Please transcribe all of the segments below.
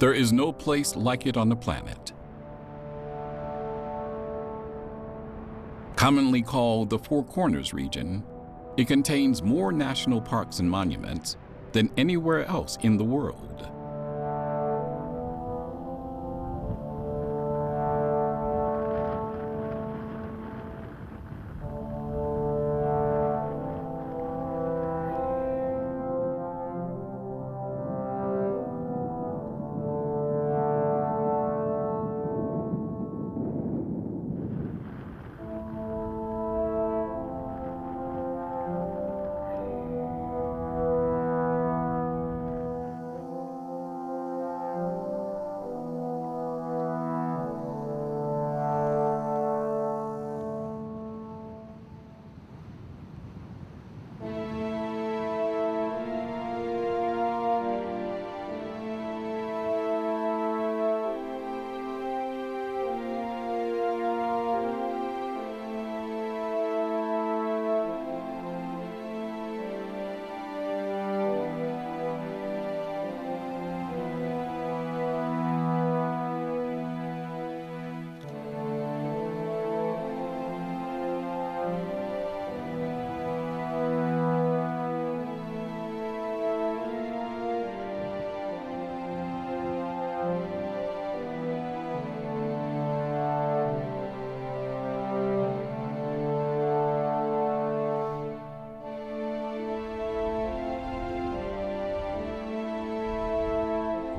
There is no place like it on the planet. Commonly called the Four Corners region, it contains more national parks and monuments than anywhere else in the world.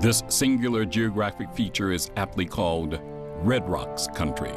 This singular geographic feature is aptly called Red Rocks Country.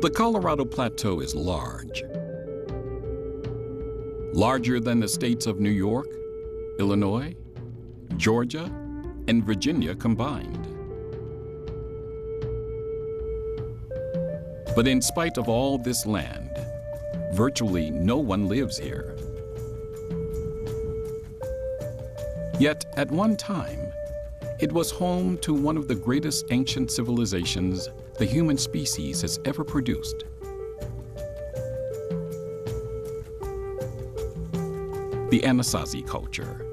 The Colorado Plateau is large. Larger than the states of New York, Illinois, Georgia, and Virginia combined. But in spite of all this land, virtually no one lives here. Yet at one time, it was home to one of the greatest ancient civilizations the human species has ever produced. the Anasazi culture.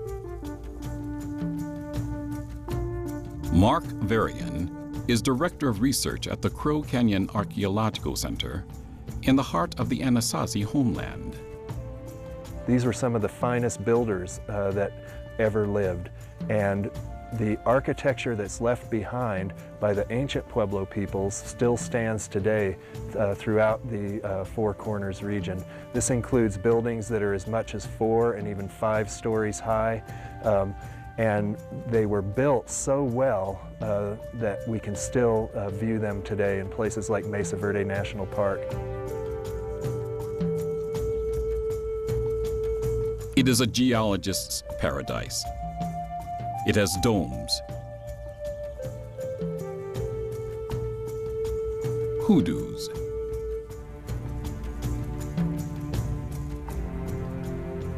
Mark Varian is Director of Research at the Crow Canyon Archaeological Center in the heart of the Anasazi homeland. These were some of the finest builders that ever lived, and the architecture that's left behind by the ancient Pueblo peoples still stands today throughout the Four Corners region. This includes buildings that are as much as 4 and even 5 stories high, and they were built so well that we can still view them today in places like Mesa Verde National Park. It is a geologist's paradise. It has domes, hoodoos,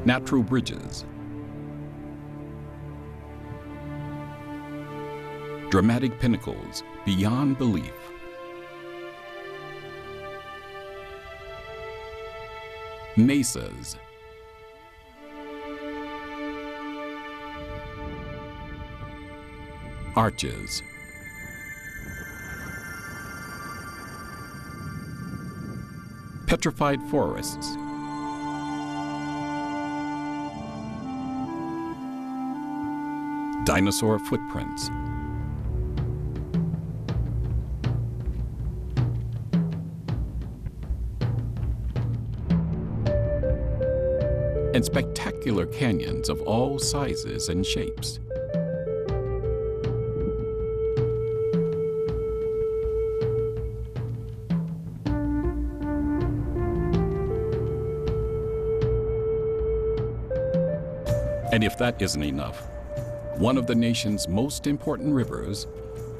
natural bridges, dramatic pinnacles beyond belief, mesas, arches, petrified forests, dinosaur footprints, and spectacular canyons of all sizes and shapes. And if that isn't enough, one of the nation's most important rivers,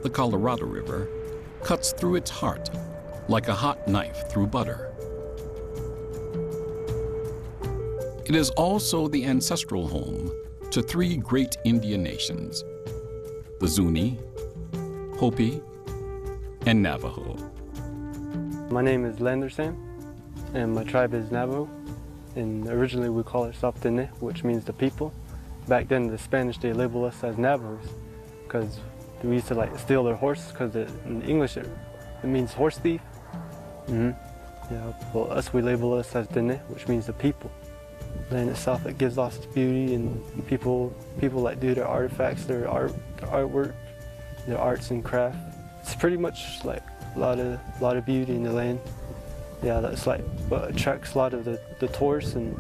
the Colorado River, cuts through its heart like a hot knife through butter. It is also the ancestral home to 3 great Indian nations, the Zuni, Hopi, and Navajo. My name is Lander Sam, and my tribe is Navajo, and originally we call ourselves Tene, which means the people. Back then, the Spanish, they labeled us as Navajos because we used to steal their horses, because in English it means horse thief. Yeah, well, we label us as Tene, which means the people. Land itself, it gives off its beauty, and people do their artifacts, their artwork, their arts and craft. It's pretty much a lot of beauty in the land. Yeah, that's what attracts a lot of the tourists and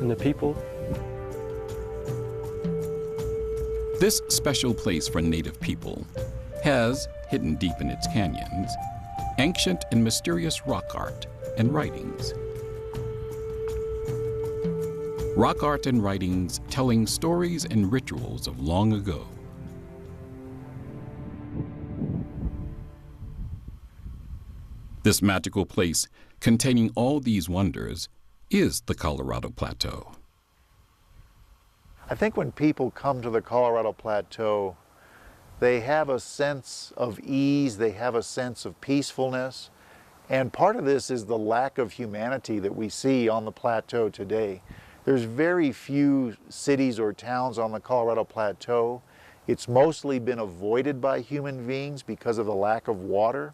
the people. This special place for Native people has, hidden deep in its canyons, ancient and mysterious rock art and writings. Rock art and writings telling stories and rituals of long ago. This magical place containing all these wonders is the Colorado Plateau. I think when people come to the Colorado Plateau, they have a sense of ease, they have a sense of peacefulness, and part of this is the lack of humanity that we see on the plateau today. There's very few cities or towns on the Colorado Plateau. It's mostly been avoided by human beings because of the lack of water,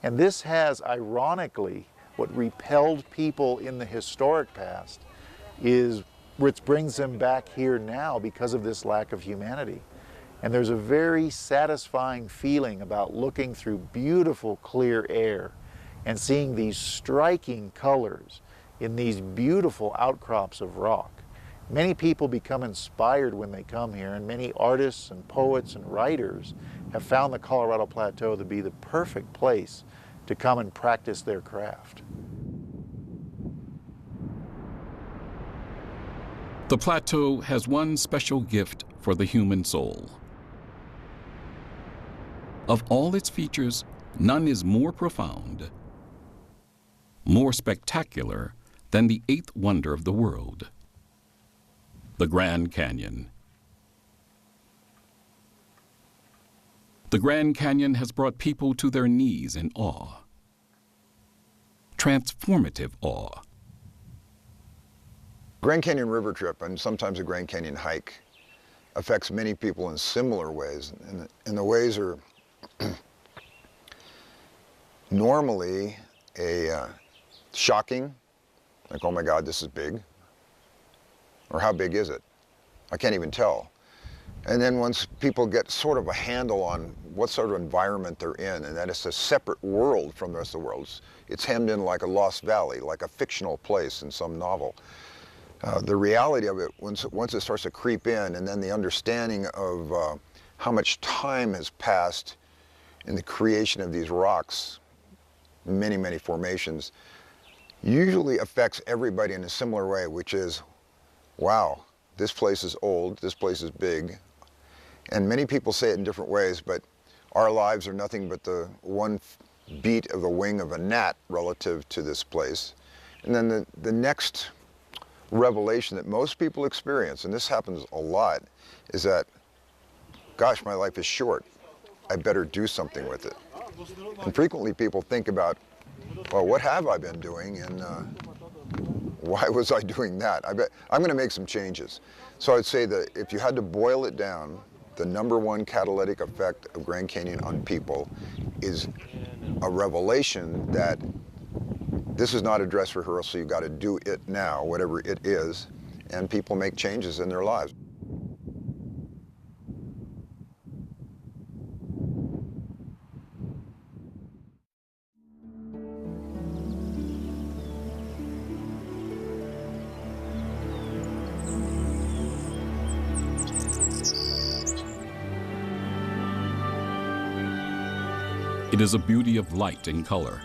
and this has, ironically, what repelled people in the historic past is which brings them back here now because of this lack of humanity. And there's a very satisfying feeling about looking through beautiful clear air and seeing these striking colors in these beautiful outcrops of rock. Many people become inspired when they come here, and many artists and poets and writers have found the Colorado Plateau to be the perfect place to come and practice their craft. The plateau has one special gift for the human soul. Of all its features, none is more profound, more spectacular than the 8th wonder of the world, the Grand Canyon. The Grand Canyon has brought people to their knees in awe, transformative awe. Grand Canyon river trip and sometimes a Grand Canyon hike affects many people in similar ways. And the ways are normally shocking, like, oh my God, this is big. Or how big is it? I can't even tell. And then once people get sort of a handle on what sort of environment they're in, and that it's a separate world from the rest of the world, it's hemmed in like a Lost Valley, like a fictional place in some novel. The reality of it, once it starts to creep in, and then the understanding of how much time has passed in the creation of these rocks, many, many formations, usually affects everybody in a similar way, which is, wow, this place is old, this place is big. And many people say it in different ways, but our lives are nothing but the one beat of the wing of a gnat relative to this place. And then the next revelation that most people experience, and this happens a lot, is that, gosh, my life is short. I better do something with it. And frequently people think about, well, what have I been doing, and why was I doing that? I'm going to make some changes. So I'd say that if you had to boil it down, the #1 catalytic effect of Grand Canyon on people is a revelation that this is not a dress rehearsal, you got to do it now, whatever it is, and people make changes in their lives. It is a beauty of light and color.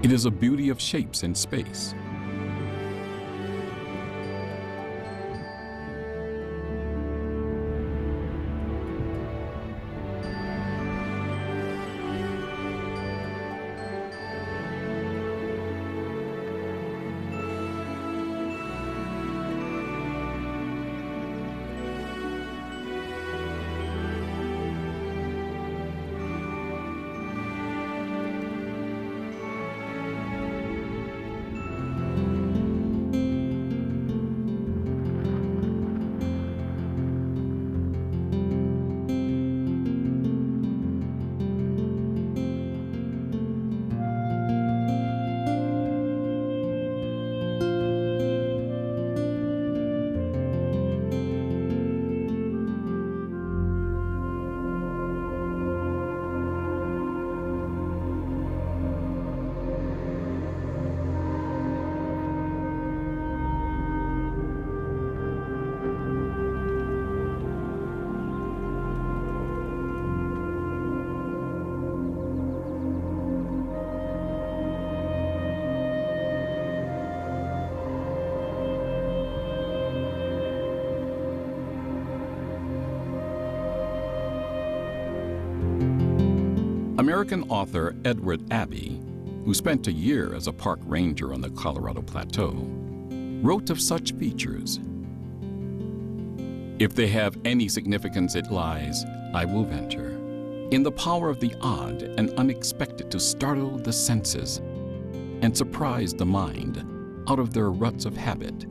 It is a beauty of shapes in space. American author Edward Abbey, who spent a year as a park ranger on the Colorado Plateau, wrote of such features. If they have any significance, it lies, I will venture, in the power of the odd and unexpected to startle the senses and surprise the mind out of their ruts of habit,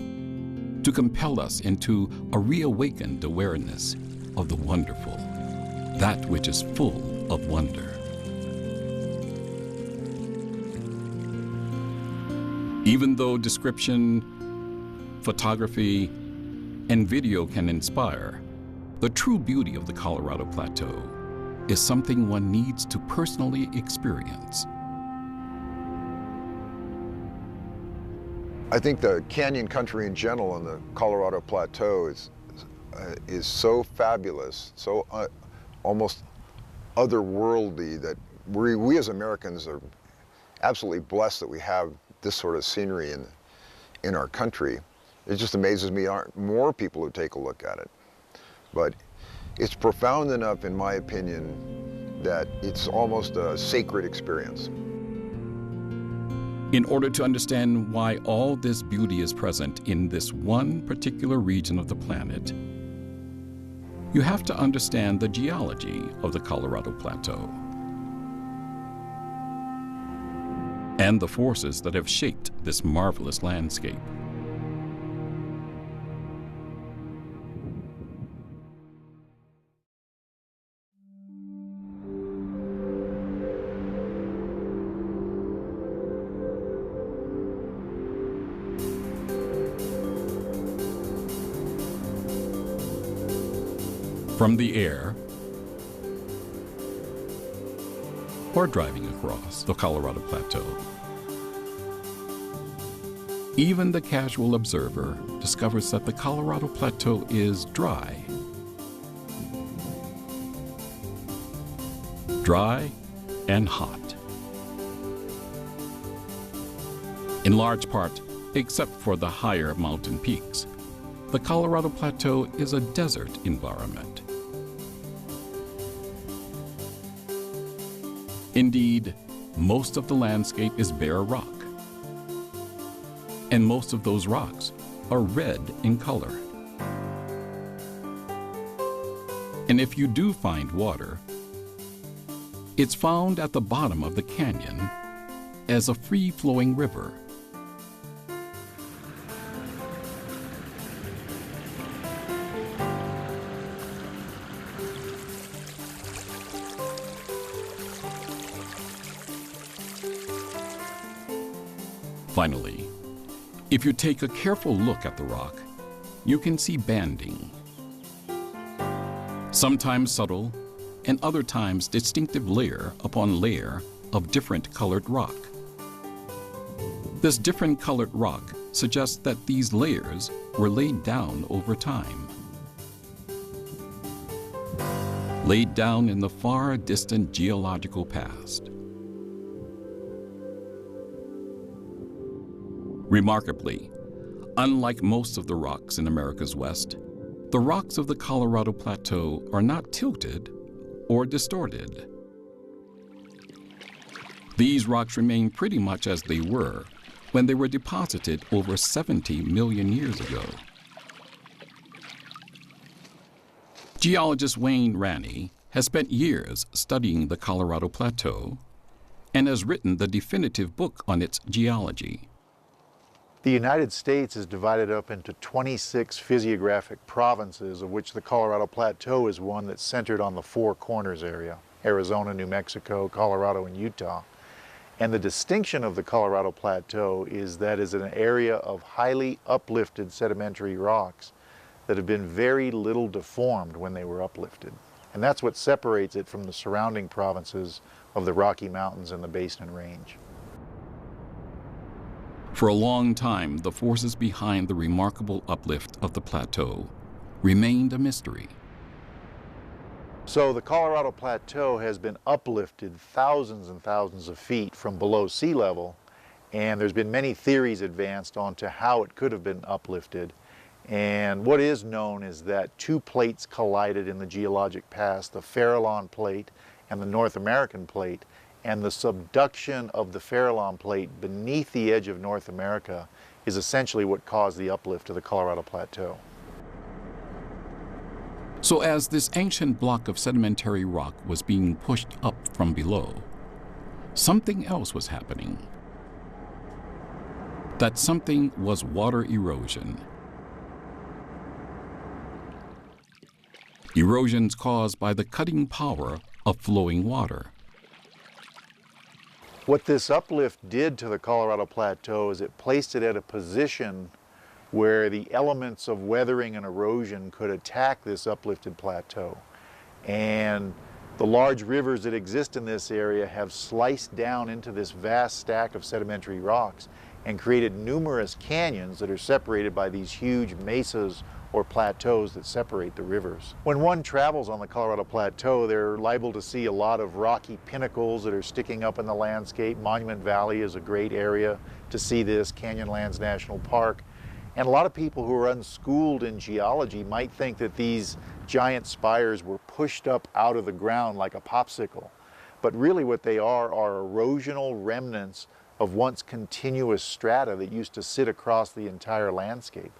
to compel us into a reawakened awareness of the wonderful, that which is full of wonder. Even though description, photography, and video can inspire, the true beauty of the Colorado Plateau is something one needs to personally experience. I think the canyon country in general and the Colorado Plateau is so fabulous, so almost otherworldly, that we as Americans are absolutely blessed that we have this sort of scenery in our country. It just amazes me aren't more people who take a look at it. But it's profound enough, in my opinion, that it's almost a sacred experience. In order to understand why all this beauty is present in this one particular region of the planet, you have to understand the geology of the Colorado Plateau and the forces that have shaped this marvelous landscape. From the air or driving across the Colorado Plateau, even the casual observer discovers that the Colorado Plateau is dry. Dry and hot. In large part, except for the higher mountain peaks, the Colorado Plateau is a desert environment. Indeed, most of the landscape is bare rock, and most of those rocks are red in color. And if you do find water, it's found at the bottom of the canyon as a free-flowing river. Finally, if you take a careful look at the rock, you can see banding. Sometimes subtle, and other times distinctive layer upon layer of different colored rock. This different colored rock suggests that these layers were laid down over time. Laid down in the far distant geological past. Remarkably, unlike most of the rocks in America's West, the rocks of the Colorado Plateau are not tilted or distorted. These rocks remain pretty much as they were when they were deposited over 70 million years ago. Geologist Wayne Ranney has spent years studying the Colorado Plateau and has written the definitive book on its geology. The United States is divided up into 26 physiographic provinces, of which the Colorado Plateau is one that's centered on the Four Corners area: Arizona, New Mexico, Colorado, and Utah. And the distinction of the Colorado Plateau is that it's an area of highly uplifted sedimentary rocks that have been very little deformed when they were uplifted. And that's what separates it from the surrounding provinces of the Rocky Mountains and the Basin Range. For a long time, the forces behind the remarkable uplift of the plateau remained a mystery. So the Colorado Plateau has been uplifted thousands and thousands of feet from below sea level, and there's been many theories advanced onto how it could have been uplifted. And what is known is that two plates collided in the geologic past, the Farallon Plate and the North American Plate, and the subduction of the Farallon Plate beneath the edge of North America is essentially what caused the uplift of the Colorado Plateau. So as this ancient block of sedimentary rock was being pushed up from below, something else was happening. That something was water erosion. Erosions caused by the cutting power of flowing water. What this uplift did to the Colorado Plateau is it placed it at a position where the elements of weathering and erosion could attack this uplifted plateau. And the large rivers that exist in this area have sliced down into this vast stack of sedimentary rocks and created numerous canyons that are separated by these huge mesas or plateaus that separate the rivers. When one travels on the Colorado Plateau, they're liable to see a lot of rocky pinnacles that are sticking up in the landscape. Monument Valley is a great area to see this, Canyonlands National Park. And a lot of people who are unschooled in geology might think that these giant spires were pushed up out of the ground like a popsicle. But really what they are erosional remnants of once continuous strata that used to sit across the entire landscape.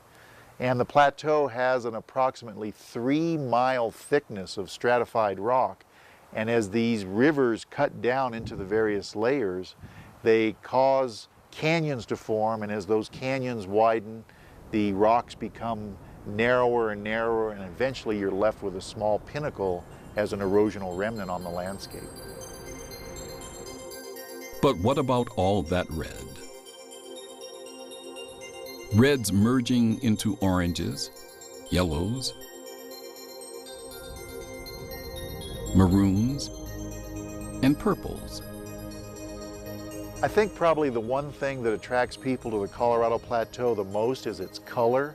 And the plateau has an approximately 3-mile thickness of stratified rock. And as these rivers cut down into the various layers, they cause canyons to form, and as those canyons widen, the rocks become narrower and narrower, and eventually you're left with a small pinnacle as an erosional remnant on the landscape. But what about all that red? Reds merging into oranges, yellows, maroons, and purples. I think probably the one thing that attracts people to the Colorado Plateau the most is its color.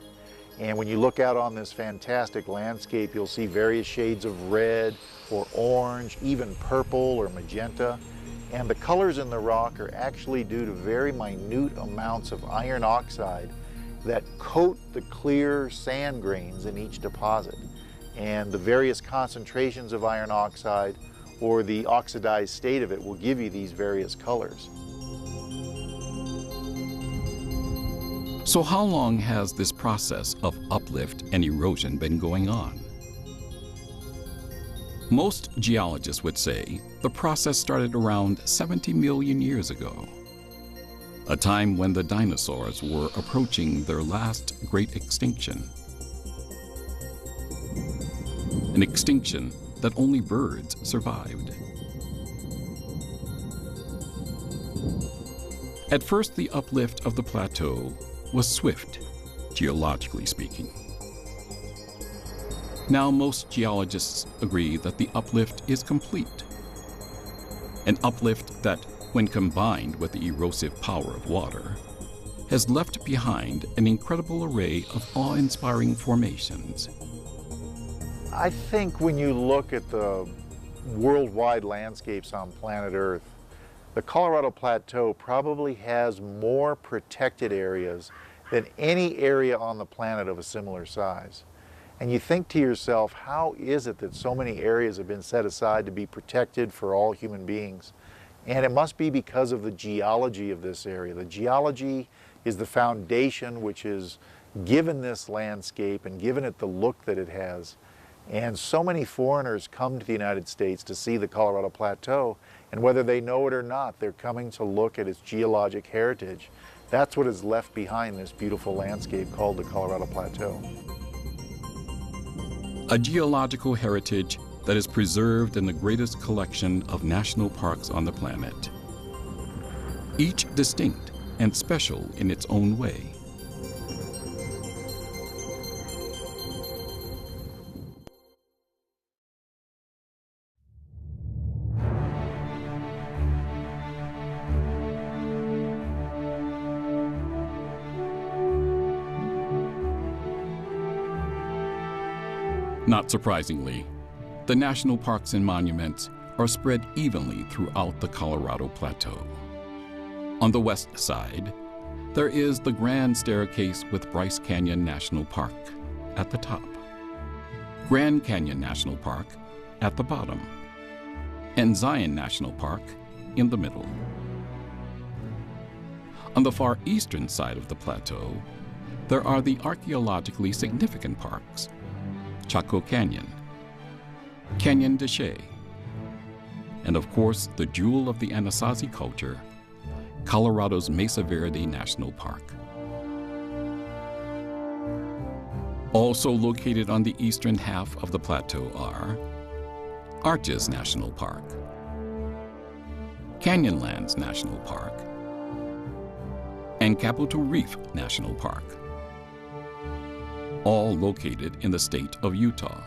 And when you look out on this fantastic landscape, you'll see various shades of red or orange, even purple or magenta. And the colors in the rock are actually due to very minute amounts of iron oxide that coat the clear sand grains in each deposit. And the various concentrations of iron oxide or the oxidized state of it will give you these various colors. So how long has this process of uplift and erosion been going on? Most geologists would say the process started around 70 million years ago, a time when the dinosaurs were approaching their last great extinction. An extinction that only birds survived. At first, the uplift of the plateau was swift, geologically speaking. Now most geologists agree that the uplift is complete. An uplift that, when combined with the erosive power of water, has left behind an incredible array of awe-inspiring formations. I think when you look at the worldwide landscapes on planet Earth, the Colorado Plateau probably has more protected areas than any area on the planet of a similar size. And you think to yourself, how is it that so many areas have been set aside to be protected for all human beings? And it must be because of the geology of this area. The geology is the foundation which has given this landscape and given it the look that it has. And so many foreigners come to the United States to see the Colorado Plateau, and whether they know it or not, they're coming to look at its geologic heritage. That's what is left behind this beautiful landscape called the Colorado Plateau. A geological heritage that is preserved in the greatest collection of national parks on the planet, each distinct and special in its own way. Not surprisingly, the national parks and monuments are spread evenly throughout the Colorado Plateau. On the west side, there is the Grand Staircase with Bryce Canyon National Park at the top, Grand Canyon National Park at the bottom, and Zion National Park in the middle. On the far eastern side of the plateau, there are the archaeologically significant parks, Chaco Canyon Canyon de Chelly, and of course the jewel of the Anasazi culture, Colorado's Mesa Verde National Park. Also located on the eastern half of the plateau are Arches National Park, Canyonlands National Park, and Capitol Reef National Park, all located in the state of Utah.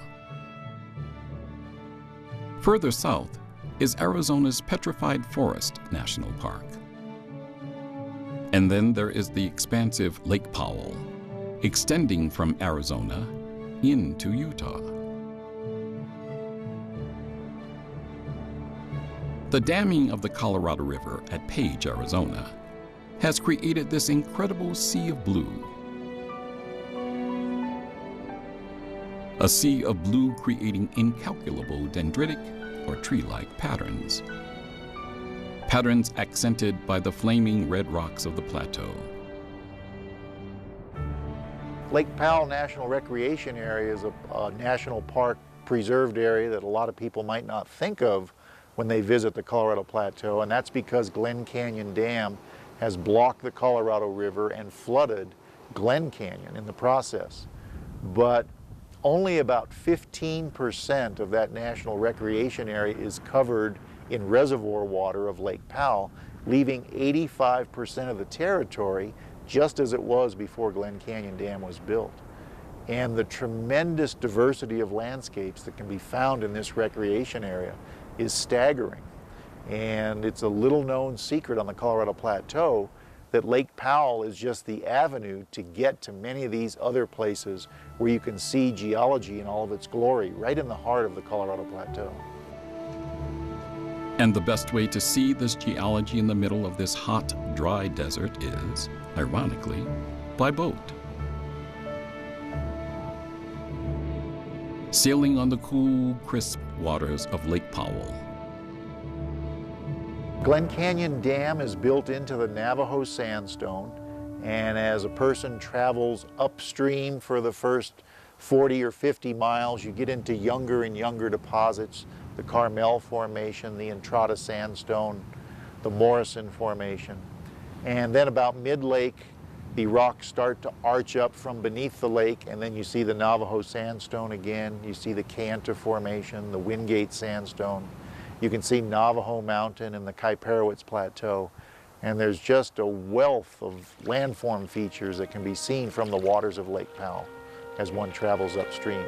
Further south is Arizona's Petrified Forest National Park. And then there is the expansive Lake Powell, extending from Arizona into Utah. The damming of the Colorado River at Page, Arizona, has created this incredible sea of blue. A sea of blue creating incalculable dendritic or tree-like patterns. Patterns accented by the flaming red rocks of the plateau. Lake Powell National Recreation Area is a national park preserved area that a lot of people might not think of when they visit the Colorado Plateau, and that's because Glen Canyon Dam has blocked the Colorado River and flooded Glen Canyon in the process. But only about 15% of that national recreation area is covered in reservoir water of Lake Powell, leaving 85% of the territory just as it was before Glen Canyon Dam was built. And the tremendous diversity of landscapes that can be found in this recreation area is staggering. And it's a little known secret on the Colorado Plateau that Lake Powell is just the avenue to get to many of these other places where you can see geology in all of its glory, right in the heart of the Colorado Plateau. And the best way to see this geology in the middle of this hot, dry desert is, ironically, by boat. Sailing on the cool, crisp waters of Lake Powell. Glen Canyon Dam is built into the Navajo sandstone, and as a person travels upstream for the first 40 or 50 miles, you get into younger and younger deposits, the Carmel Formation, the Entrada Sandstone, the Morrison Formation. And then about mid-lake, the rocks start to arch up from beneath the lake, and then you see the Navajo Sandstone again, you see the Kayenta Formation, the Wingate Sandstone. You can see Navajo Mountain and the Kaiparowitz Plateau, and there's just a wealth of landform features that can be seen from the waters of Lake Powell as one travels upstream.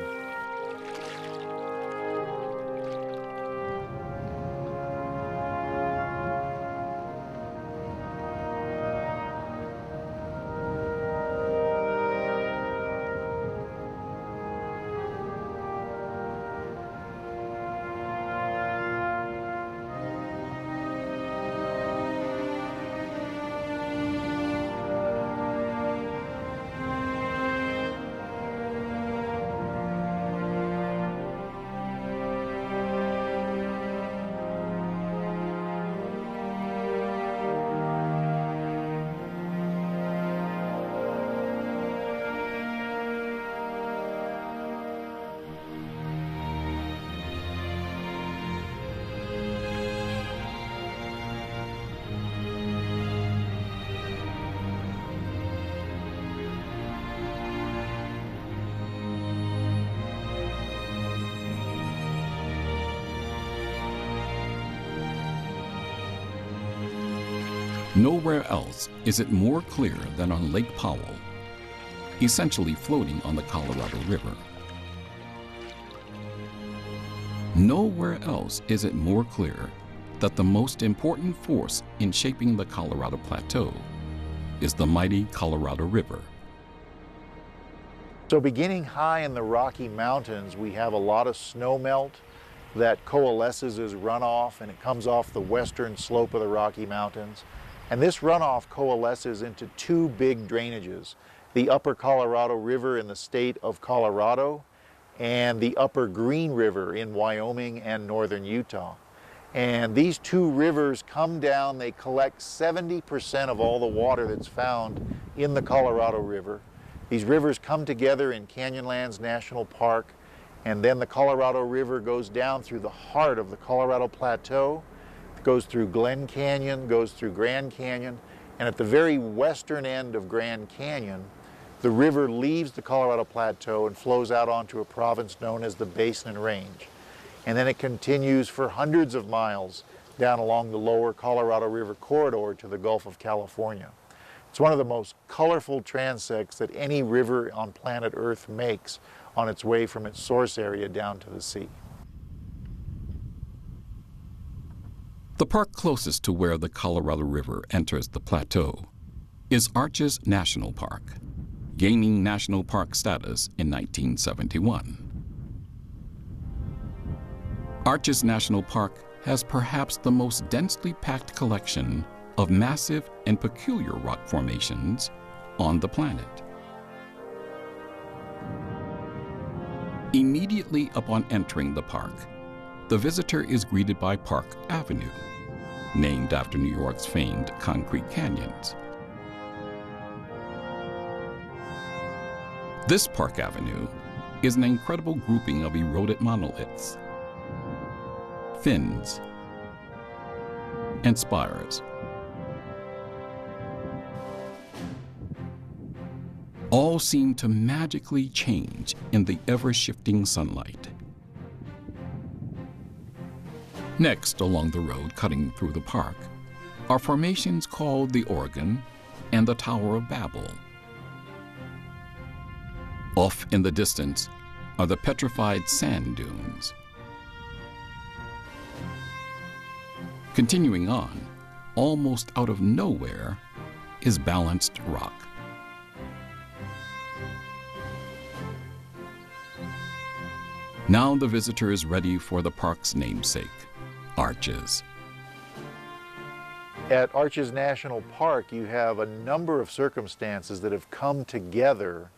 Nowhere else is it more clear than on Lake Powell, essentially floating on the Colorado River. Nowhere else is it more clear that the most important force in shaping the Colorado Plateau is the mighty Colorado River. So beginning high in the Rocky Mountains, we have a lot of snowmelt that coalesces as runoff, and it comes off the western slope of the Rocky Mountains. And this runoff coalesces into two big drainages, the Upper Colorado River in the state of Colorado and the Upper Green River in Wyoming and northern Utah. And these two rivers come down, they collect 70% of all the water that's found in the Colorado River. These rivers come together in Canyonlands National Park, And then the Colorado River goes down through the heart of the Colorado Plateau, goes through Glen Canyon, goes through Grand Canyon, and at the very western end of Grand Canyon, the river leaves the Colorado Plateau and flows out onto a province known as the Basin and Range. And then it continues for hundreds of miles down along the lower Colorado River corridor to the Gulf of California. It's one of the most colorful transects that any river on planet Earth makes on its way from its source area down to the sea. The park closest to where the Colorado River enters the plateau is Arches National Park, gaining national park status in 1971. Arches National Park has perhaps the most densely packed collection of massive and peculiar rock formations on the planet. Immediately upon entering the park, the visitor is greeted by Park Avenue, named after New York's famed concrete canyons. This Park Avenue is an incredible grouping of eroded monoliths, fins, and spires. All seem to magically change in the ever-shifting sunlight. Next, along the road cutting through the park, are formations called the Oregon and the Tower of Babel. Off in the distance are the petrified sand dunes. Continuing on, almost out of nowhere, is Balanced Rock. Now the visitor is ready for the park's namesake, Arches. At Arches National Park, you have a number of circumstances that have come together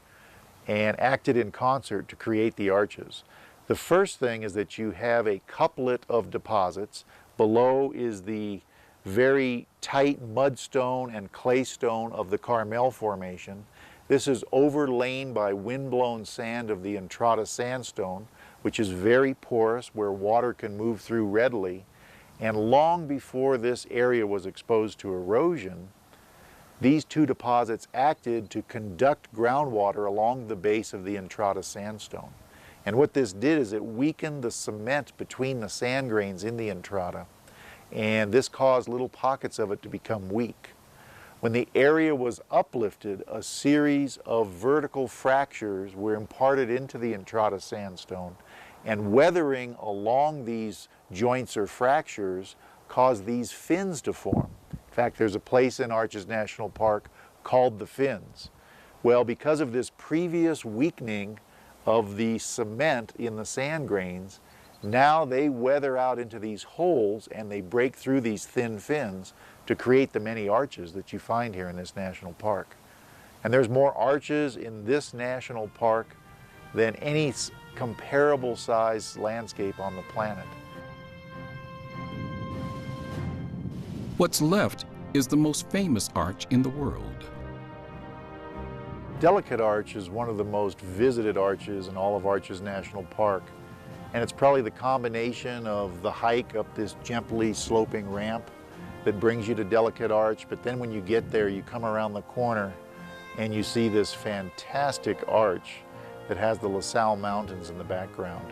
and acted in concert to create the arches. The first thing is that you have a couplet of deposits. Below is the very tight mudstone and claystone of the Carmel Formation. This is overlain by windblown sand of the Entrada Sandstone, which is very porous, where water can move through readily. And long before this area was exposed to erosion, these two deposits acted to conduct groundwater along the base of the Entrada Sandstone. And what this did is it weakened the cement between the sand grains in the Entrada, and this caused little pockets of it to become weak. When the area was uplifted, a series of vertical fractures were imparted into the Entrada Sandstone, and weathering along these joints or fractures caused these fins to form. In fact, there's a place in Arches National Park called the Fins. Well, because of this previous weakening of the cement in the sand grains, now they weather out into these holes and they break through these thin fins to create the many arches that you find here in this national park. And there's more arches in this national park than any comparable size landscape on the planet. What's left is the most famous arch in the world. Delicate Arch is one of the most visited arches in all of Arches National Park. And it's probably the combination of the hike up this gently sloping ramp that brings you to Delicate Arch, but then when you get there, you come around the corner and you see this fantastic arch that has the La Salle Mountains in the background.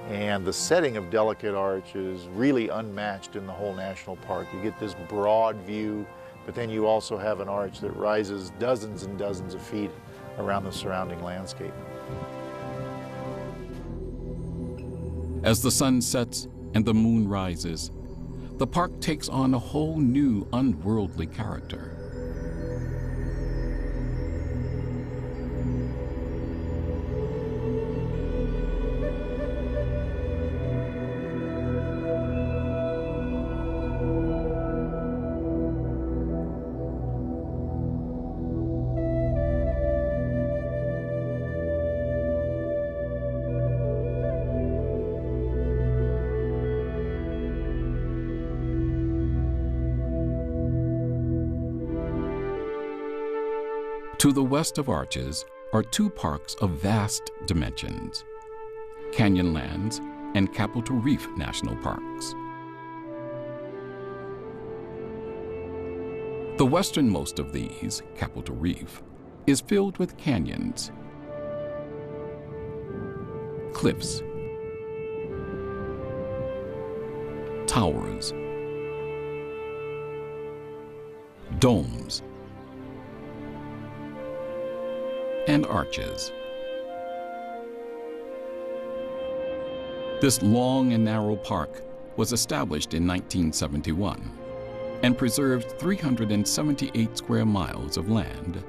And the setting of Delicate Arch is really unmatched in the whole national park. You get this broad view, but then you also have an arch that rises dozens and dozens of feet around the surrounding landscape. As the sun sets and the moon rises, the park takes on a whole new unworldly character. To the west of Arches are two parks of vast dimensions. Canyonlands, and Capitol Reef National Parks. The westernmost of these, Capitol Reef, is filled with canyons, cliffs, towers, domes, and arches. This long and narrow park was established in 1971 and preserves 378 square miles of land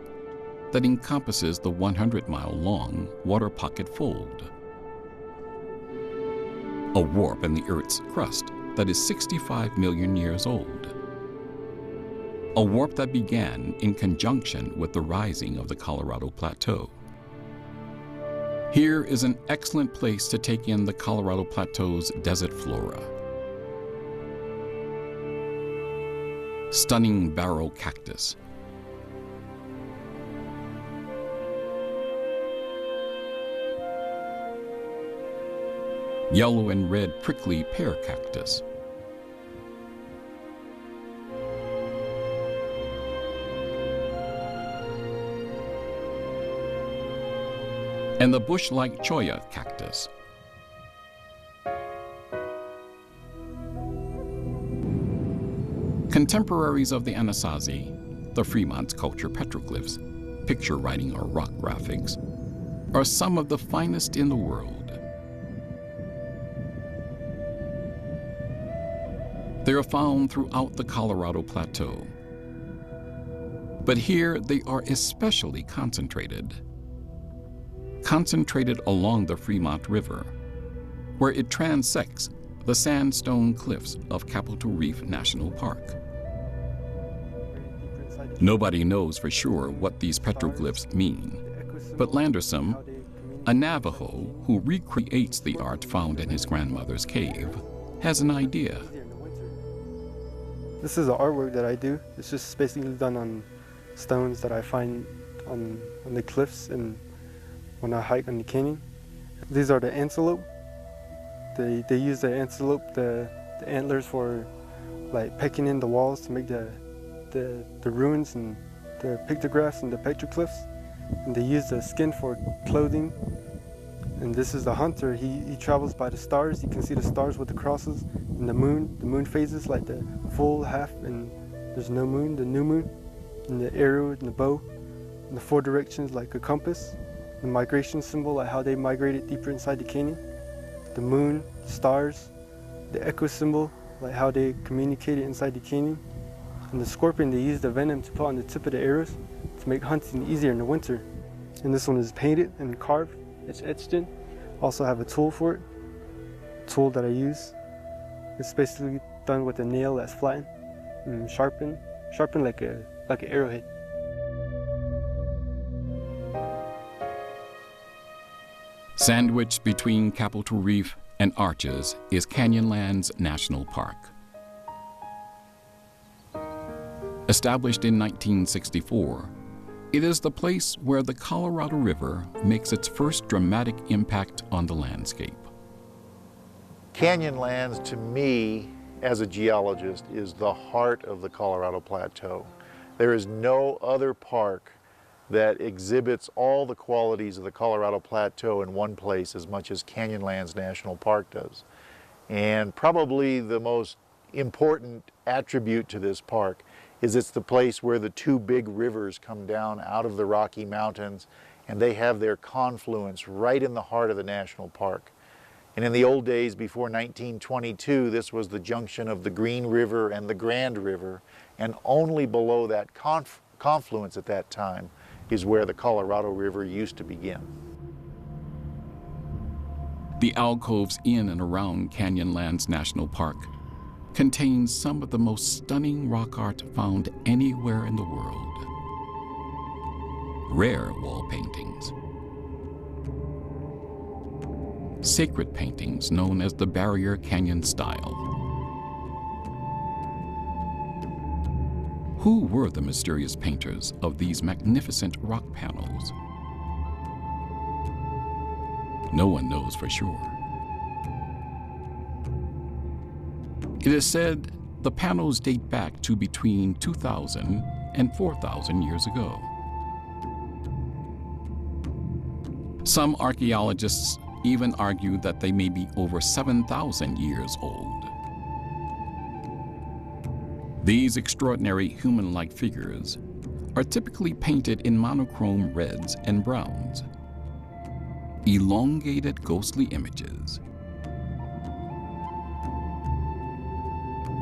that encompasses the 100-mile-long Water Pocket Fold, a warp in the Earth's crust that is 65 million years old, a warp that began in conjunction with the rising of the Colorado Plateau. Here is an excellent place to take in the Colorado Plateau's desert flora. Stunning barrow cactus, yellow and red prickly pear cactus, and the bush-like cholla cactus. Contemporaries of the Anasazi, the Fremont sculpture petroglyphs, picture writing or rock graphics, are some of the finest in the world. They are found throughout the Colorado Plateau, but here they are especially concentrated along the Fremont River, where it transects the sandstone cliffs of Capitol Reef National Park. Nobody knows for sure what these petroglyphs mean, but Landerson, a Navajo who recreates the art found in his grandmother's cave, has an idea. This is the artwork that I do. It's just basically done on stones that I find on the cliffs and when I hike on the canyon. These are the antelope. They use the antelope, the antlers for like pecking in the walls to make the ruins and the pictographs and the petroglyphs. And they use the skin for clothing. And this is the hunter. He travels by the stars. You can see the stars with the crosses and the moon. The moon phases like the full, half, and there's no moon, the new moon, and the arrow and the bow, and the 4 directions like a compass. The migration symbol, like how they migrated deeper inside the canyon. The moon, stars, the echo symbol, like how they communicated inside the canyon. And the scorpion, they use the venom to put on the tip of the arrows to make hunting easier in the winter. And this one is painted and carved, it's etched in. Also have a tool for it, tool that I use. It's basically done with a nail that's flattened and sharpened like an arrowhead. Sandwiched between Capitol Reef and Arches is Canyonlands National Park. Established in 1964, it is the place where the Colorado River makes its first dramatic impact on the landscape. Canyonlands, to me, as a geologist, is the heart of the Colorado Plateau. There is no other park that exhibits all the qualities of the Colorado Plateau in one place as much as Canyonlands National Park does. And probably the most important attribute to this park is it's the place where the 2 big rivers come down out of the Rocky Mountains, and they have their confluence right in the heart of the national park. And in the old days, before 1922, this was the junction of the Green River and the Grand River, and only below that confluence at that time is where the Colorado River used to begin. The alcoves in and around Canyonlands National Park contain some of the most stunning rock art found anywhere in the world. Rare wall paintings, sacred paintings known as the Barrier Canyon style. Who were the mysterious painters of these magnificent rock panels? No one knows for sure. It is said the panels date back to between 2,000 and 4,000 years ago. Some archaeologists even argue that they may be over 7,000 years old. These extraordinary human-like figures are typically painted in monochrome reds and browns, elongated ghostly images.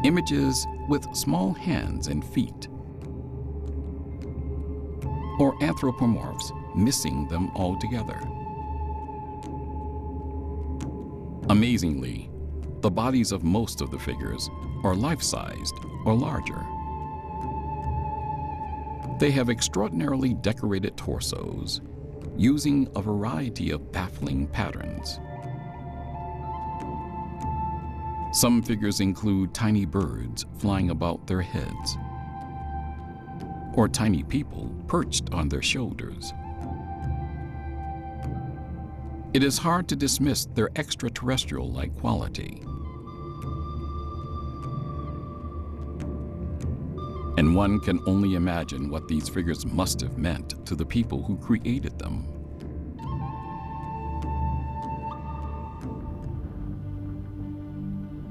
Images with small hands and feet, or anthropomorphs missing them altogether. Amazingly, the bodies of most of the figures are life-sized or larger. They have extraordinarily decorated torsos, using a variety of baffling patterns. Some figures include tiny birds flying about their heads, or tiny people perched on their shoulders. It is hard to dismiss their extraterrestrial-like quality. And one can only imagine what these figures must have meant to the people who created them.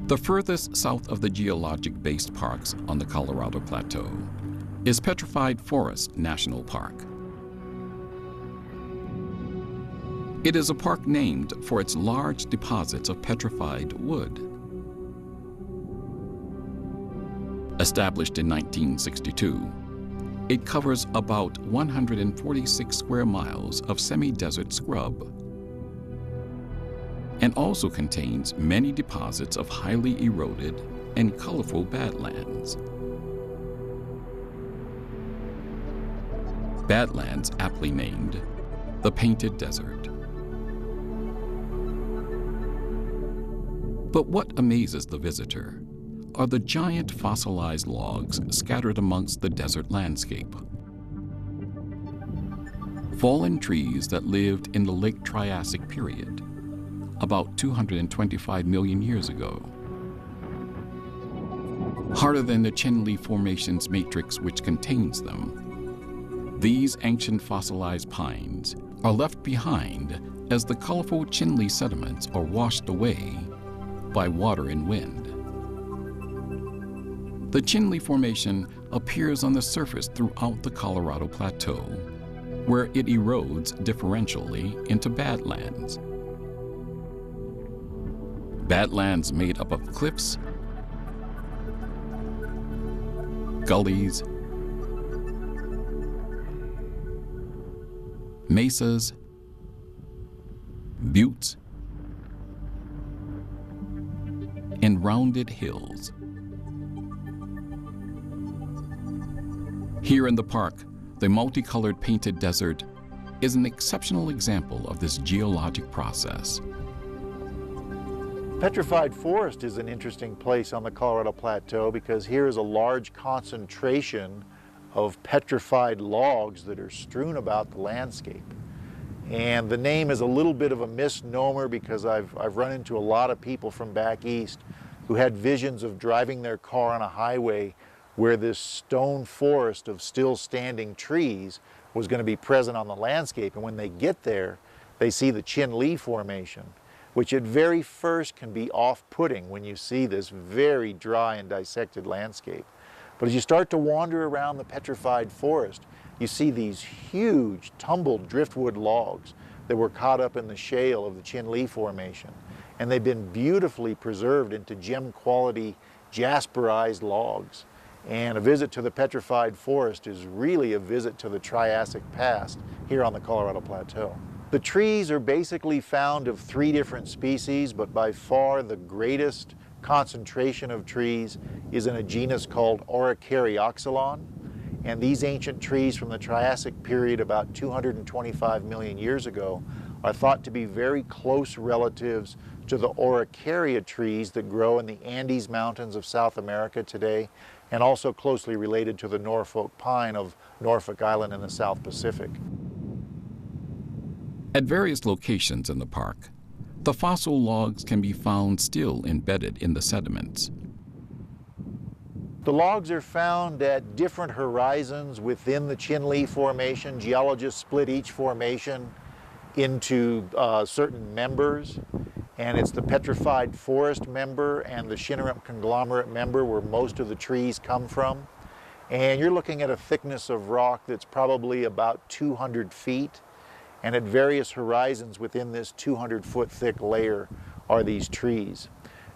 The furthest south of the geologic-based parks on the Colorado Plateau is Petrified Forest National Park. It is a park named for its large deposits of petrified wood. Established in 1962, it covers about 146 square miles of semi-desert scrub and also contains many deposits of highly eroded and colorful badlands. Badlands aptly named the Painted Desert. But what amazes the visitor are the giant fossilized logs scattered amongst the desert landscape. Fallen trees that lived in the late Triassic period, about 225 million years ago. Harder than the Chinle Formation's matrix which contains them, these ancient fossilized pines are left behind as the colorful Chinle sediments are washed away by water and wind. The Chinle Formation appears on the surface throughout the Colorado Plateau, where it erodes differentially into badlands. Badlands made up of cliffs, gullies, mesas, buttes, and rounded hills. Here in the park, the multicolored Painted Desert is an exceptional example of this geologic process. Petrified Forest is an interesting place on the Colorado Plateau because here is a large concentration of petrified logs that are strewn about the landscape. And the name is a little bit of a misnomer because I've run into a lot of people from back east who had visions of driving their car on a highway where this stone forest of still standing trees was going to be present on the landscape. And when they get there, they see the Chinle Formation, which at very first can be off-putting when you see this very dry and dissected landscape. But as you start to wander around the petrified forest, you see these huge tumbled driftwood logs that were caught up in the shale of the Chinle Formation. And they've been beautifully preserved into gem-quality jasperized logs. And a visit to the petrified forest is really a visit to the Triassic past here on the Colorado Plateau. The trees are basically found of 3 different species, but by far the greatest concentration of trees is in a genus called Araucarioxylon. And these ancient trees from the Triassic period about 225 million years ago are thought to be very close relatives to the Araucaria trees that grow in the Andes Mountains of South America today, and also closely related to the Norfolk pine of Norfolk Island in the South Pacific. At various locations in the park, the fossil logs can be found still embedded in the sediments. The logs are found at different horizons within the Chinle Formation. Geologists split each formation into certain members, and it's the petrified forest member and the Shinneramp conglomerate member where most of the trees come from. And you're looking at a thickness of rock that's probably about 200 feet, and at various horizons within this 200-foot thick layer are these trees.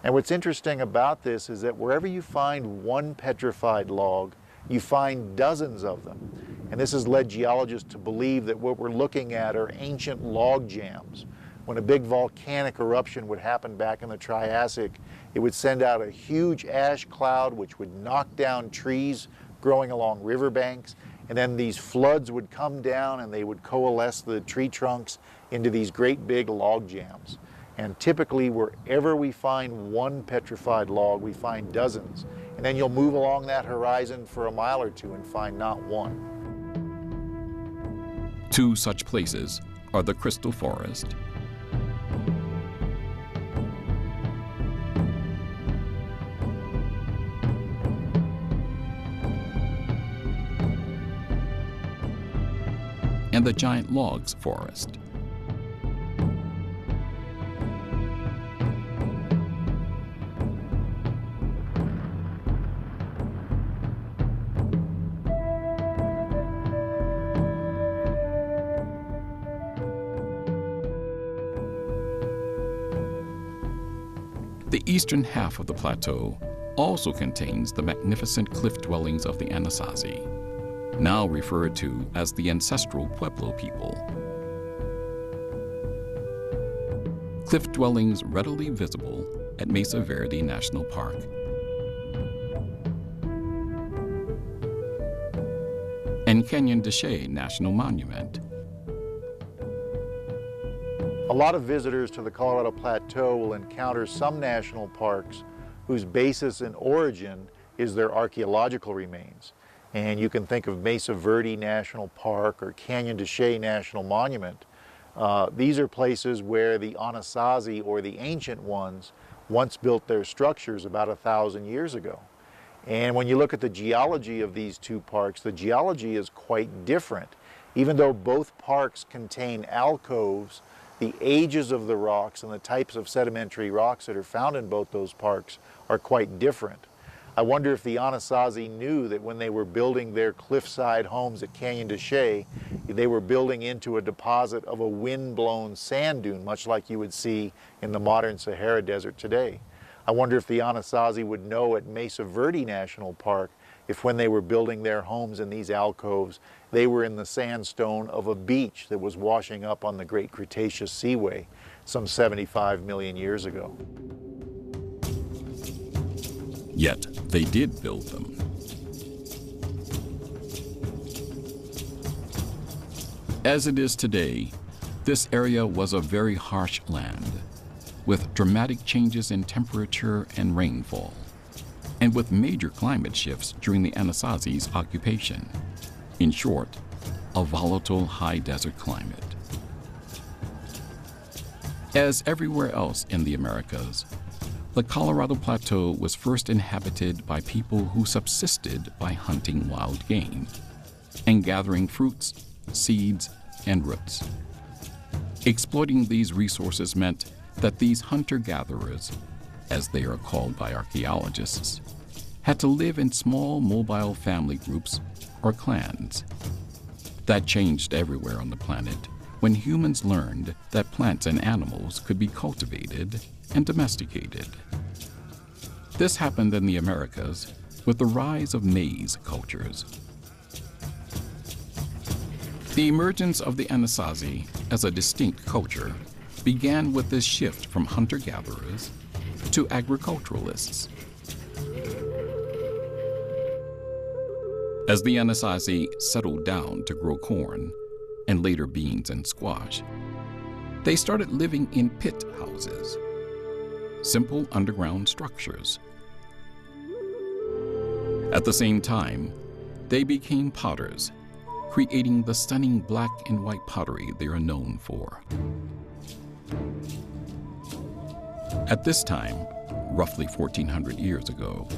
And what's interesting about this is that wherever you find one petrified log, you find dozens of them. And this has led geologists to believe that what we're looking at are ancient log jams. When a big volcanic eruption would happen back in the Triassic, it would send out a huge ash cloud which would knock down trees growing along riverbanks, and then these floods would come down and they would coalesce the tree trunks into these great big log jams. And typically wherever we find one petrified log, we find dozens. And then you'll move along that horizon for a mile or two and find not one. Two such places are the Crystal Forest and the Giant Logs Forest. The eastern half of the plateau also contains the magnificent cliff dwellings of the Anasazi, now referred to as the ancestral Pueblo people. Cliff dwellings readily visible at Mesa Verde National Park. And Canyon de Chelly National Monument. A lot of visitors to the Colorado Plateau will encounter some national parks whose basis and origin is their archaeological remains. And you can think of Mesa Verde National Park or Canyon de Chelly National Monument. These are places where the Anasazi, or the ancient ones, once built their structures about 1,000 years ago. And when you look at the geology of these two parks, the geology is quite different. Even though both parks contain alcoves, the ages of the rocks and the types of sedimentary rocks that are found in both those parks are quite different. I wonder if the Anasazi knew that when they were building their cliffside homes at Canyon de Chelly, they were building into a deposit of a wind-blown sand dune, much like you would see in the modern Sahara Desert today. I wonder if the Anasazi would know at Mesa Verde National Park if when they were building their homes in these alcoves, they were in the sandstone of a beach that was washing up on the Great Cretaceous Seaway some 75 million years ago. Yet they did build them. As it is today, this area was a very harsh land, with dramatic changes in temperature and rainfall, and with major climate shifts during the Anasazi's occupation. In short, a volatile high desert climate. As everywhere else in the Americas, the Colorado Plateau was first inhabited by people who subsisted by hunting wild game and gathering fruits, seeds, and roots. Exploiting these resources meant that these hunter-gatherers, as they are called by archaeologists, had to live in small mobile family groups or clans. That changed everywhere on the planet when humans learned that plants and animals could be cultivated and domesticated. This happened in the Americas with the rise of maize cultures. The emergence of the Anasazi as a distinct culture began with this shift from hunter-gatherers to agriculturalists. As the Anasazi settled down to grow corn, and later beans and squash, they started living in pit houses, simple underground structures. At the same time, they became potters, creating the stunning black and white pottery they are known for. At this time, roughly 1,400 years ago,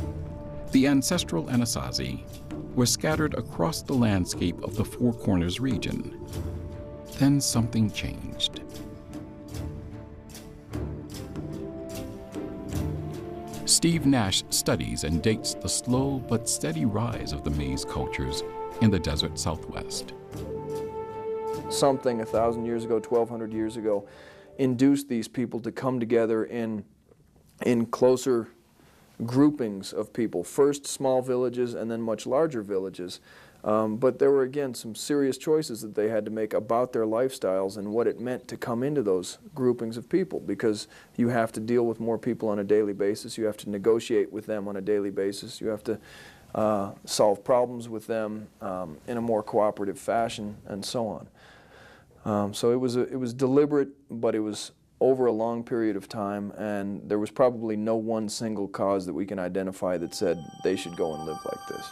The ancestral Anasazi were scattered across the landscape of the Four Corners region. Then something changed. Steve Nash studies and dates the slow but steady rise of the maize cultures in the desert Southwest. Something 1,000 years ago, 1,200 years ago, induced these people to come together in closer groupings of people, first small villages and then much larger villages. But there were, again, some serious choices that they had to make about their lifestyles and what it meant to come into those groupings of people, because you have to deal with more people on a daily basis, you have to negotiate with them on a daily basis, you have to solve problems with them in a more cooperative fashion, and so on. So it was deliberate, but it was over a long period of time, and there was probably no one single cause that we can identify that said they should go and live like this.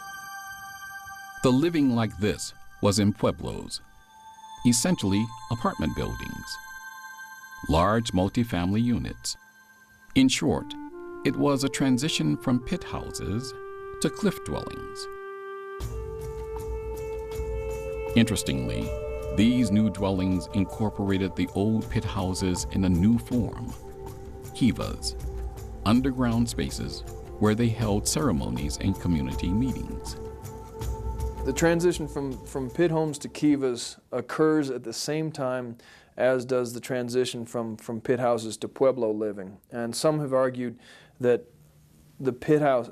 The living like this was in pueblos, essentially apartment buildings, large multifamily units. In short, it was a transition from pit houses to cliff dwellings. Interestingly, these new dwellings incorporated the old pit houses in a new form, kivas, underground spaces where they held ceremonies and community meetings. The transition from pit homes to kivas occurs at the same time as does the transition from pit houses to pueblo living. And some have argued that the pit house,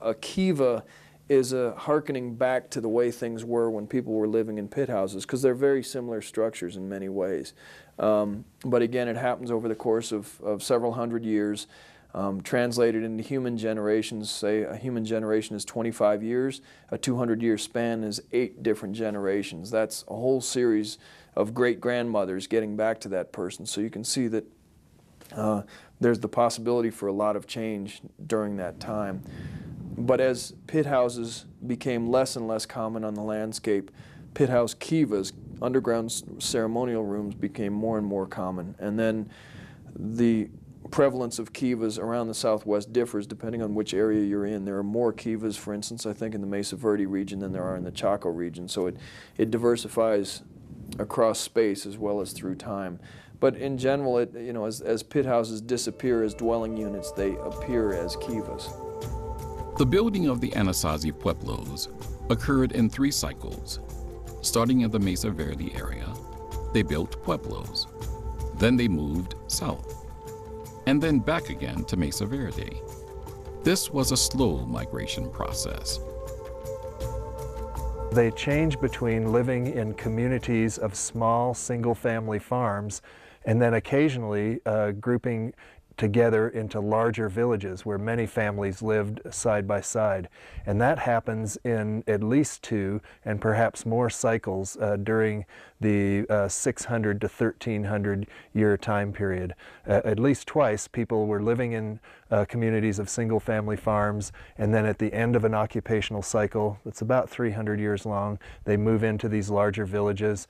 a kiva, is a hearkening back to the way things were when people were living in pit houses, because they're very similar structures in many ways. But again, it happens over the course of several hundred years. Translated into human generations, say a human generation is 25 years, a 200-year span is 8 different generations. That's a whole series of great-grandmothers getting back to that person. So you can see that there's the possibility for a lot of change during that time. But as pit houses became less and less common on the landscape, pit house kivas, underground ceremonial rooms, became more and more common. And then the prevalence of kivas around the Southwest differs depending on which area you're in. There are more kivas, for instance, I think in the Mesa Verde region than there are in the Chaco region. So it diversifies across space as well as through time. But in general, as pit houses disappear as dwelling units, they appear as kivas. The building of the Anasazi pueblos occurred in 3 cycles. Starting in the Mesa Verde area, they built pueblos. Then they moved south, and then back again to Mesa Verde. This was a slow migration process. They change between living in communities of small single-family farms and then occasionally grouping together into larger villages where many families lived side by side. And that happens in at least 2 and perhaps more cycles during the 600 to 1300 year time period. At least twice people were living in communities of single family farms, and then at the end of an occupational cycle that's about 300 years long, they move into these larger villages.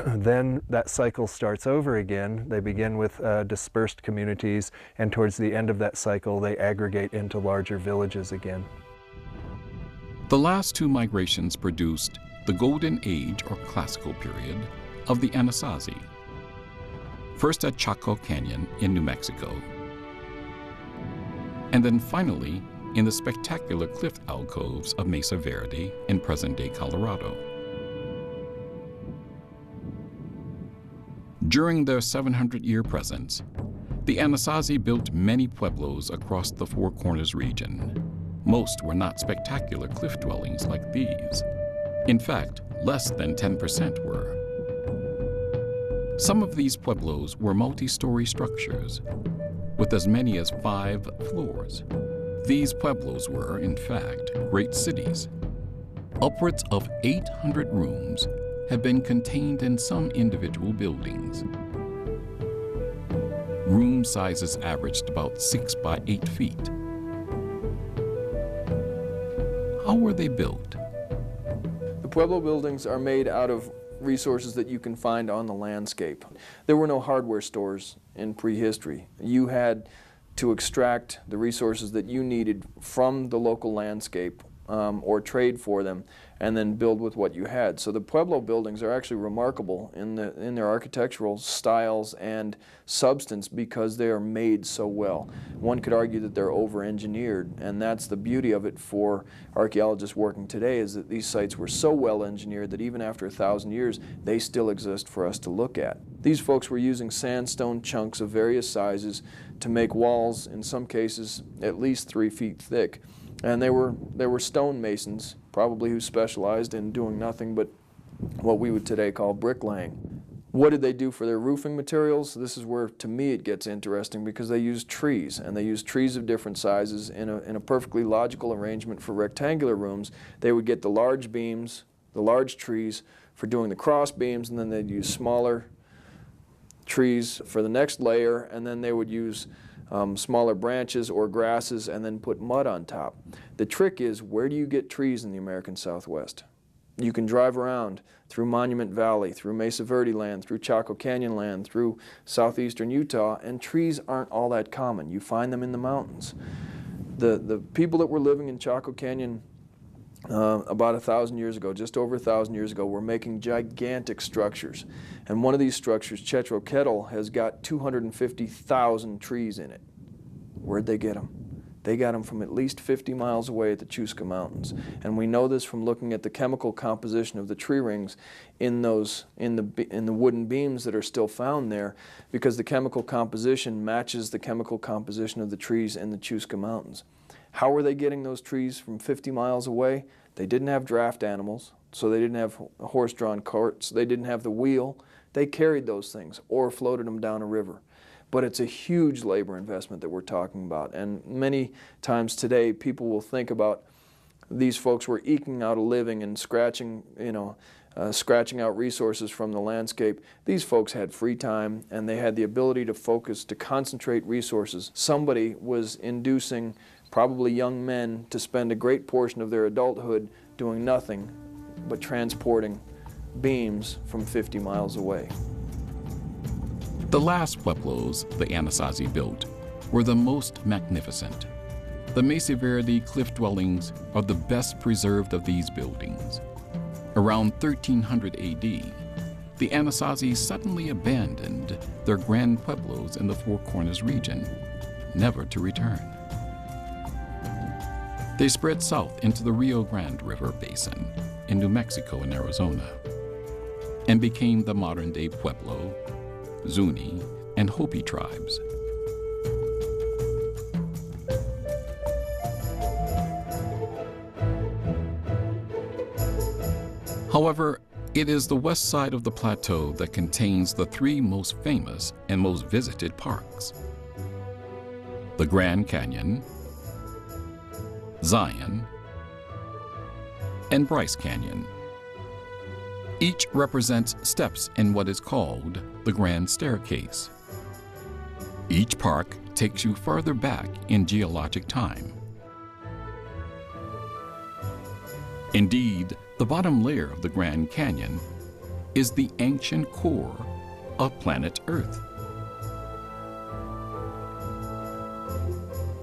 Then that cycle starts over again. They begin with dispersed communities, and towards the end of that cycle they aggregate into larger villages again. The last 2 migrations produced the golden age or classical period of the Anasazi. First at Chaco Canyon in New Mexico, and then finally in the spectacular cliff alcoves of Mesa Verde in present-day Colorado. During their 700-year presence, the Anasazi built many pueblos across the Four Corners region. Most were not spectacular cliff dwellings like these. In fact, less than 10% were. Some of these pueblos were multi-story structures with as many as 5 floors. These pueblos were, in fact, great cities. Upwards of 800 rooms have been contained in some individual buildings. Room sizes averaged about 6 by 8 feet. How were they built? The pueblo buildings are made out of resources that you can find on the landscape. There were no hardware stores in prehistory. You had to extract the resources that you needed from the local landscape or trade for them, and then build with what you had. So the Pueblo buildings are actually remarkable in their architectural styles and substance because they are made so well. One could argue that they're over-engineered, and that's the beauty of it for archaeologists working today, is that these sites were so well engineered that even after 1,000 years, they still exist for us to look at. These folks were using sandstone chunks of various sizes to make walls, in some cases at least 3 feet thick. And they were stone masons, probably who specialized in doing nothing but what we would today call bricklaying. What did they do for their roofing materials? This is where, to me, it gets interesting, because they used trees, and they used trees of different sizes in a perfectly logical arrangement for rectangular rooms. They would get the large beams, the large trees for doing the cross beams, and then they'd use smaller trees for the next layer, and then they would use smaller branches or grasses and then put mud on top. The trick is, where do you get trees in the American Southwest? You can drive around through Monument Valley, through Mesa Verde land, through Chaco Canyon land, through southeastern Utah, and trees aren't all that common. You find them in the mountains. The people that were living in Chaco Canyon about 1,000 years ago, just over 1,000 years ago, were making gigantic structures. And one of these structures, Chetroketal, has got 250,000 trees in it. Where'd they get them? They got them from at least 50 miles away at the Chusca Mountains. And we know this from looking at the chemical composition of the tree rings in the wooden beams that are still found there, because the chemical composition matches the chemical composition of the trees in the Chusca Mountains. How were they getting those trees from 50 miles away? They didn't have draft animals, so they didn't have horse-drawn carts. They didn't have the wheel. They carried those things or floated them down a river. But it's a huge labor investment that we're talking about. And many times today, people will think about these folks were eking out a living and scratching out resources from the landscape. These folks had free time, and they had the ability to focus, to concentrate resources. Somebody was inducing probably young men to spend a great portion of their adulthood doing nothing but transporting beams from 50 miles away. The last pueblos the Anasazi built were the most magnificent. The Mesa Verde cliff dwellings are the best preserved of these buildings. Around 1300 AD, the Anasazi suddenly abandoned their grand pueblos in the Four Corners region, never to return. They spread south into the Rio Grande River basin in New Mexico and Arizona, and became the modern-day Pueblo, Zuni, and Hopi tribes. However, it is the west side of the plateau that contains the 3 most famous and most visited parks: the Grand Canyon, Zion, and Bryce Canyon. Each represents steps in what is called the Grand Staircase. Each park takes you further back in geologic time. Indeed, the bottom layer of the Grand Canyon is the ancient core of planet Earth.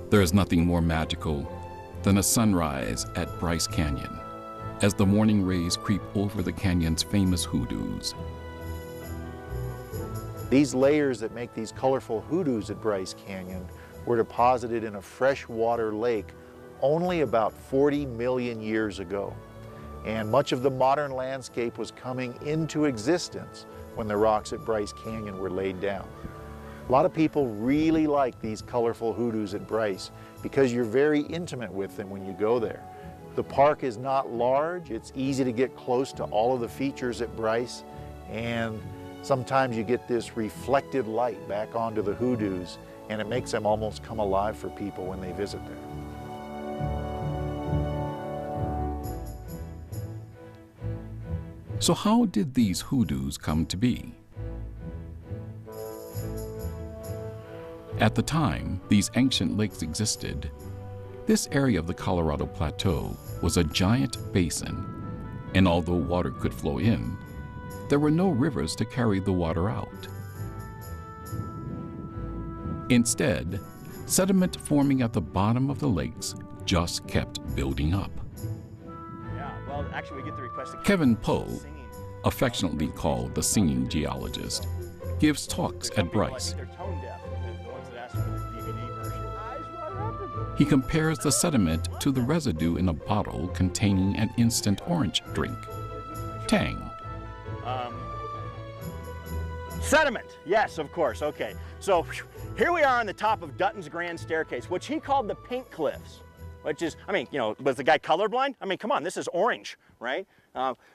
There is nothing more magical than a sunrise at Bryce Canyon as the morning rays creep over the canyon's famous hoodoos. These layers that make these colorful hoodoos at Bryce Canyon were deposited in a freshwater lake only about 40 million years ago. And much of the modern landscape was coming into existence when the rocks at Bryce Canyon were laid down. A lot of people really like these colorful hoodoos at Bryce because you're very intimate with them when you go there. The park is not large. It's easy to get close to all of the features at Bryce, and sometimes you get this reflected light back onto the hoodoos, and it makes them almost come alive for people when they visit there. So how did these hoodoos come to be? At the time these ancient lakes existed, this area of the Colorado Plateau was a giant basin, and although water could flow in, there were no rivers to carry the water out. Instead, sediment forming at the bottom of the lakes just kept building up. Yeah, well, actually, we get the request to Kevin Poe, affectionately called the singing geologist, gives talks at Bryce. He compares the sediment to the residue in a bottle containing an instant orange drink. Tang. Sediment, yes, of course, okay. So here we are on the top of Dutton's Grand Staircase, which he called the Pink Cliffs, which is, I mean, you know, was the guy colorblind? I mean, come on, this is orange, right?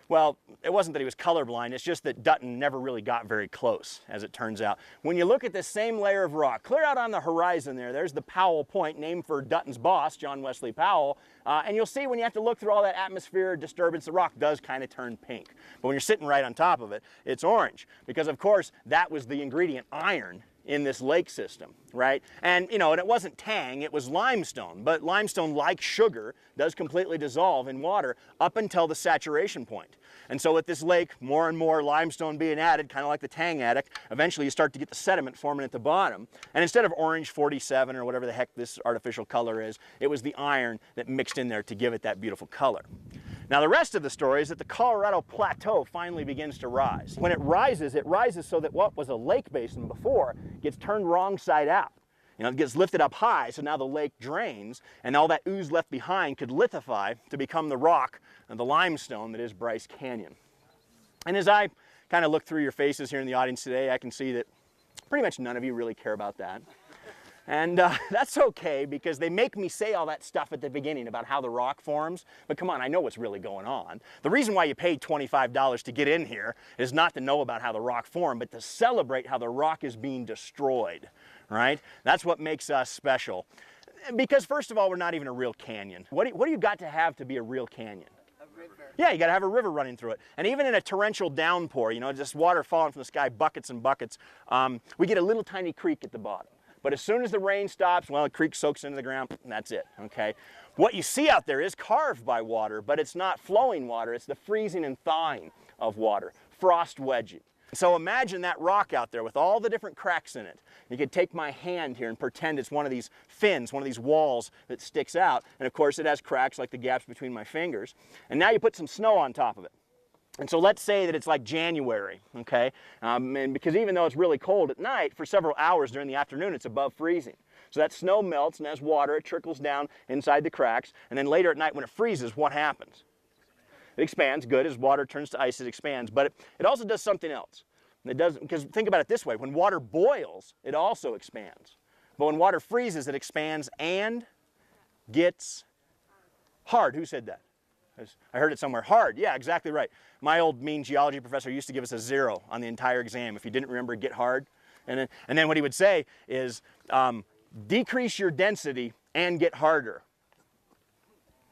Well, it wasn't that he was colorblind, it's just that Dutton never really got very close, as it turns out. When you look at this same layer of rock, clear out on the horizon there's the Powell Point, named for Dutton's boss, John Wesley Powell, and you'll see when you have to look through all that atmosphere disturbance, the rock does kind of turn pink. But when you're sitting right on top of it, it's orange, because of course, that was the ingredient, iron, in this lake system, right? And, you know, and it wasn't tang, it was limestone, but limestone, like sugar, does completely dissolve in water up until the saturation point. And so with this lake, more and more limestone being added, kind of like the tang addict, eventually you start to get the sediment forming at the bottom. And instead of orange 47 or whatever the heck this artificial color is, it was the iron that mixed in there to give it that beautiful color. Now the rest of the story is that the Colorado Plateau finally begins to rise. When it rises so that what was a lake basin before gets turned wrong side out. You know, it gets lifted up high, so now the lake drains, and all that ooze left behind could lithify to become the rock and the limestone that is Bryce Canyon. And as I kind of look through your faces here in the audience today, I can see that pretty much none of you really care about that. And that's okay, because they make me say all that stuff at the beginning about how the rock forms, but come on, I know what's really going on. The reason why you paid $25 to get in here is not to know about how the rock formed, but to celebrate how the rock is being destroyed, right? That's what makes us special. Because first of all, we're not even a real canyon. What do you got to have be a real canyon? Yeah, you got to have a river running through it. And even in a torrential downpour, you know, just water falling from the sky, buckets and buckets, we get a little tiny creek at the bottom. But as soon as the rain stops, well, the creek soaks into the ground, and that's it, okay? What you see out there is carved by water, but it's not flowing water, it's the freezing and thawing of water, frost wedging. So imagine that rock out there with all the different cracks in it. You could take my hand here and pretend it's one of these fins, one of these walls that sticks out, and of course it has cracks like the gaps between my fingers. And now you put some snow on top of it. And so let's say that it's like January, okay? And because even though it's really cold at night, for several hours during the afternoon, it's above freezing. So that snow melts, and as water, it trickles down inside the cracks. And then later at night when it freezes, what happens? It expands, good. As water turns to ice, it expands. But it also does something else. It does, because think about it this way. When water boils, it also expands. But when water freezes, it expands and gets hard. Who said that? I heard it somewhere. Hard. Yeah, exactly right. My old mean geology professor used to give us a 0 on the entire exam if you didn't remember get hard. And then what he would say is decrease your density and get harder.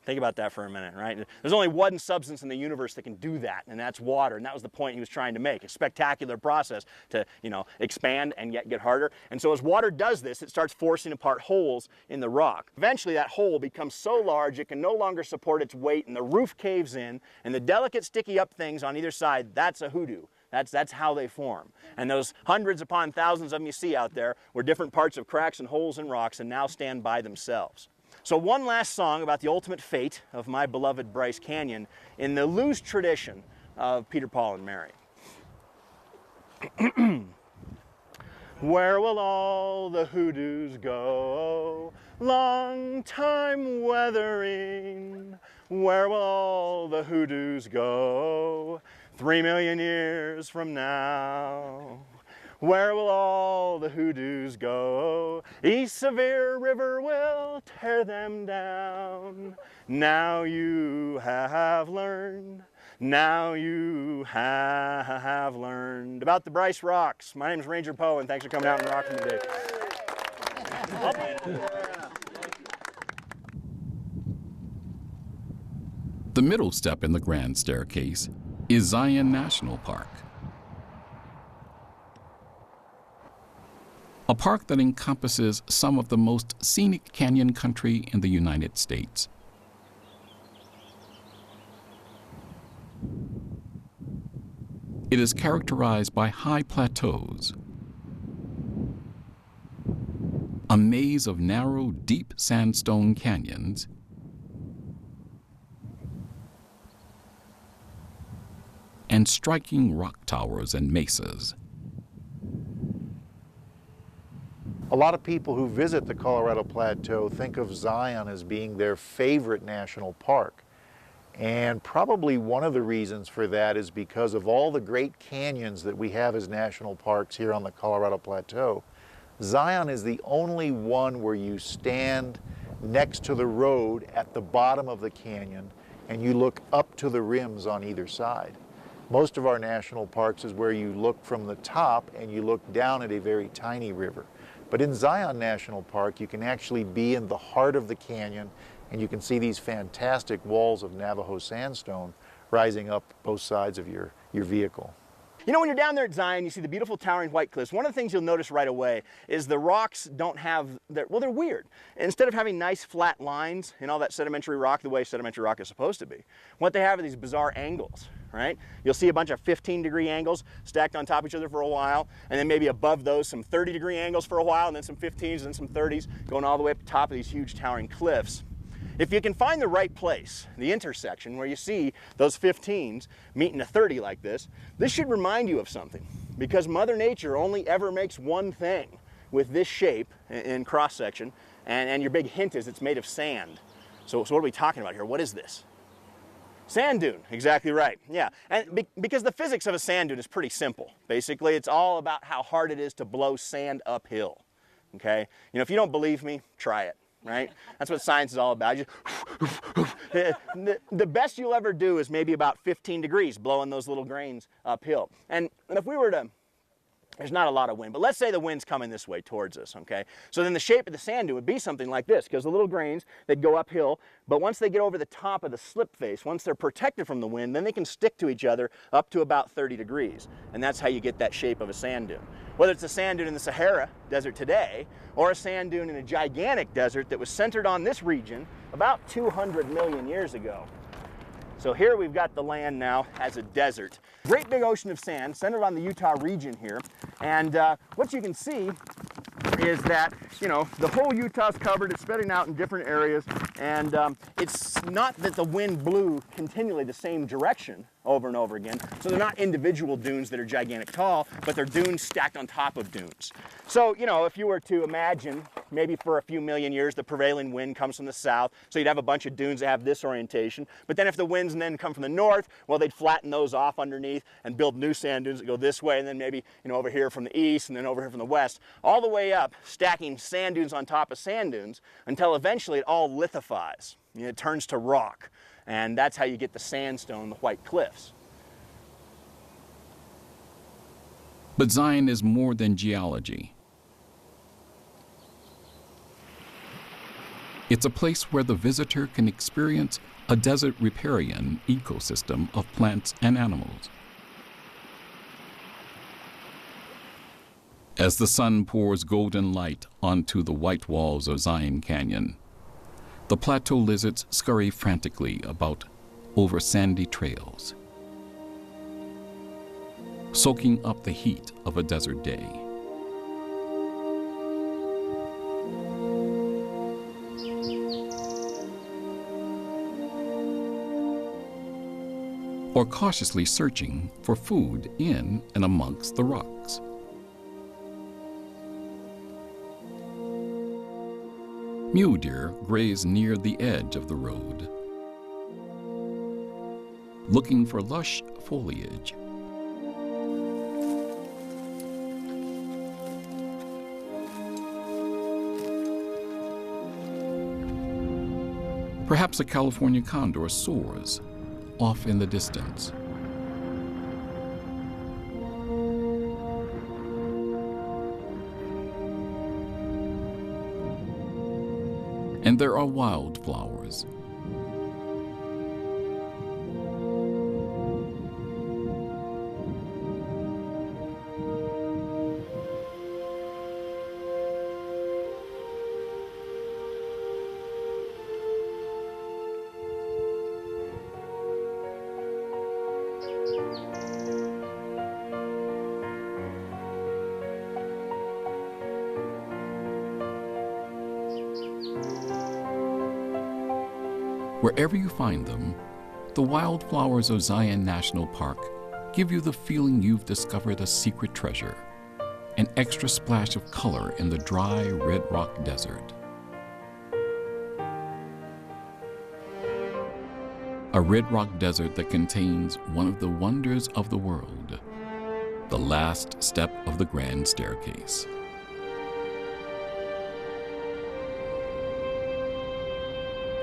Think about that for a minute, right? There's only one substance in the universe that can do that, and that's water. And that was the point he was trying to make. A spectacular process to, you know, expand and yet get harder. And so as water does this, it starts forcing apart holes in the rock. Eventually that hole becomes so large it can no longer support its weight, and the roof caves in, and the delicate sticky up things on either side, that's a hoodoo. That's how they form. And those hundreds upon thousands of them you see out there were different parts of cracks and holes in rocks and now stand by themselves. So one last song about the ultimate fate of my beloved Bryce Canyon in the loose tradition of Peter, Paul, and Mary. Where will all the hoodoos go? Long time weathering. Where will all the hoodoos go? 3 million years from now. Where will all the hoodoos go? East Sevier River will tear them down. Now you have learned. Now you have learned about the Bryce Rocks. My name is Ranger Poe, and thanks for coming out and rocking today. The middle step in the Grand Staircase is Zion National Park. A park that encompasses some of the most scenic canyon country in the United States. It is characterized by high plateaus, a maze of narrow, deep sandstone canyons, and striking rock towers and mesas. A lot of people who visit the Colorado Plateau think of Zion as being their favorite national park. And probably one of the reasons for that is because of all the great canyons that we have as national parks here on the Colorado Plateau. Zion is the only one where you stand next to the road at the bottom of the canyon and you look up to the rims on either side. Most of our national parks is where you look from the top and you look down at a very tiny river. But in Zion National Park, you can actually be in the heart of the canyon and you can see these fantastic walls of Navajo sandstone rising up both sides of your vehicle. You know, when you're down there at Zion, you see the beautiful towering white cliffs. One of the things you'll notice right away is the rocks don't have, well, they're weird. Instead of having nice flat lines in all that sedimentary rock the way sedimentary rock is supposed to be, what they have are these bizarre angles, right? You'll see a bunch of 15-degree angles stacked on top of each other for a while, and then maybe above those some 30-degree angles for a while, and then some 15s and then some 30s, going all the way up to the top of these huge towering cliffs. If you can find the right place, the intersection where you see those 15s meeting a 30 like this should remind you of something, because Mother Nature only ever makes one thing with this shape in cross-section, and your big hint is it's made of sand. So what are we talking about here? What is this? Sand dune, exactly right, yeah. And because the physics of a sand dune is pretty simple. Basically, it's all about how hard it is to blow sand uphill, okay? You know, if you don't believe me, try it. Right? That's what science is all about. The best you'll ever do is maybe about 15 degrees, blowing those little grains uphill. And if we were to, there's not a lot of wind, but let's say the wind's coming this way towards us, okay? So then the shape of the sand dune would be something like this, because the little grains, they'd go uphill, but once they get over the top of the slip face, once they're protected from the wind, then they can stick to each other up to about 30 degrees. And that's how you get that shape of a sand dune. Whether it's a sand dune in the Sahara Desert today, or a sand dune in a gigantic desert that was centered on this region about 200 million years ago. So here we've got the land now as a desert. Great big ocean of sand centered on the Utah region here. And what you can see is that, you know, the whole Utah's covered, it's spreading out in different areas, and it's not that the wind blew continually the same direction over and over again, so they're not individual dunes that are gigantic tall, but they're dunes stacked on top of dunes. So, you know, if you were to imagine, maybe for a few million years, the prevailing wind comes from the south, so you'd have a bunch of dunes that have this orientation, but then if the winds then come from the north, well, they'd flatten those off underneath and build new sand dunes that go this way, and then maybe, you know, over here from the east, and then over here from the west, all the way up, stacking sand dunes on top of sand dunes, until eventually it all lithifies. You know, it turns to rock, and that's how you get the sandstone, the white cliffs. But Zion is more than geology. It's a place where the visitor can experience a desert riparian ecosystem of plants and animals. As the sun pours golden light onto the white walls of Zion Canyon, the plateau lizards scurry frantically about over sandy trails, soaking up the heat of a desert day. Or cautiously searching for food in and amongst the rocks. Mule deer graze near the edge of the road, looking for lush foliage. Perhaps a California condor soars off in the distance. And there are wildflowers. Wherever you find them, the wildflowers of Zion National Park give you the feeling you've discovered a secret treasure, an extra splash of color in the dry Red Rock Desert. A Red Rock Desert that contains one of the wonders of the world, the last step of the Grand Staircase.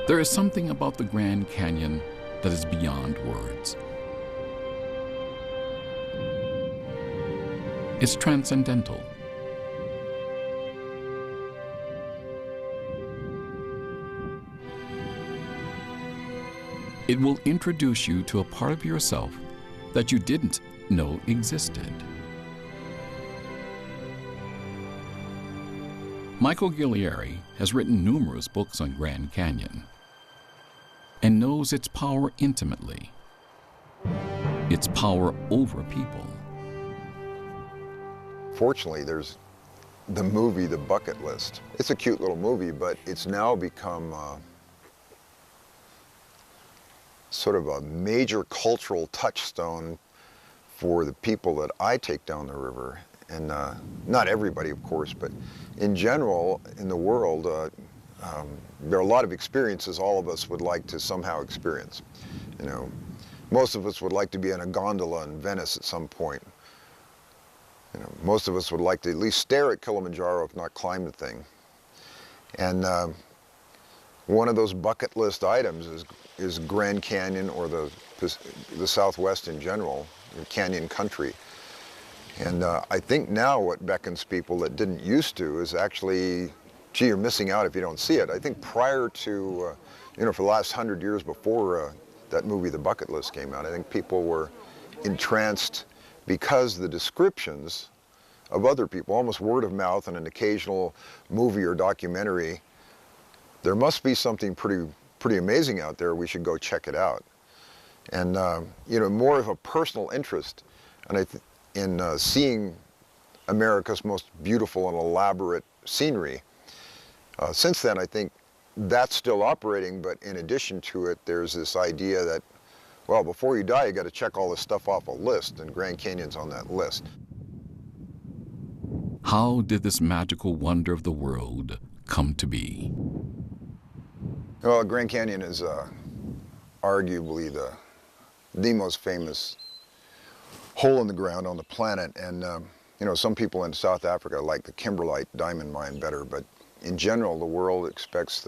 There is something about the Grand Canyon that is beyond words. It's transcendental. It will introduce you to a part of yourself that you didn't know existed. Michael Guerrieri has written numerous books on Grand Canyon and knows its power intimately, its power over people. Fortunately, there's the movie, The Bucket List. It's a cute little movie, but it's now become sort of a major cultural touchstone for the people that I take down the river. And not everybody, of course, but in general, in the world, there are a lot of experiences all of us would like to somehow experience. You know, most of us would like to be in a gondola in Venice at some point. You know, most of us would like to at least stare at Kilimanjaro, if not climb the thing. And one of those bucket list items is Grand Canyon, or the Southwest in general, canyon country. And I think now what beckons people that didn't used to is actually, gee, you're missing out if you don't see it. I think prior to, you know, for the last 100 years before that movie, The Bucket List, came out, I think people were entranced because the descriptions of other people, almost word of mouth and an occasional movie or documentary, there must be something pretty amazing out there. We should go check it out. And, you know, more of a personal interest. And in seeing America's most beautiful and elaborate scenery. Since then, I think that's still operating, but in addition to it, there's this idea that, well, before you die, you got to check all this stuff off a list, and Grand Canyon's on that list. How did this magical wonder of the world come to be? Well, Grand Canyon is arguably the most famous hole in the ground on the planet. And you know, some people in South Africa like the kimberlite diamond mine better, but in general, the world expects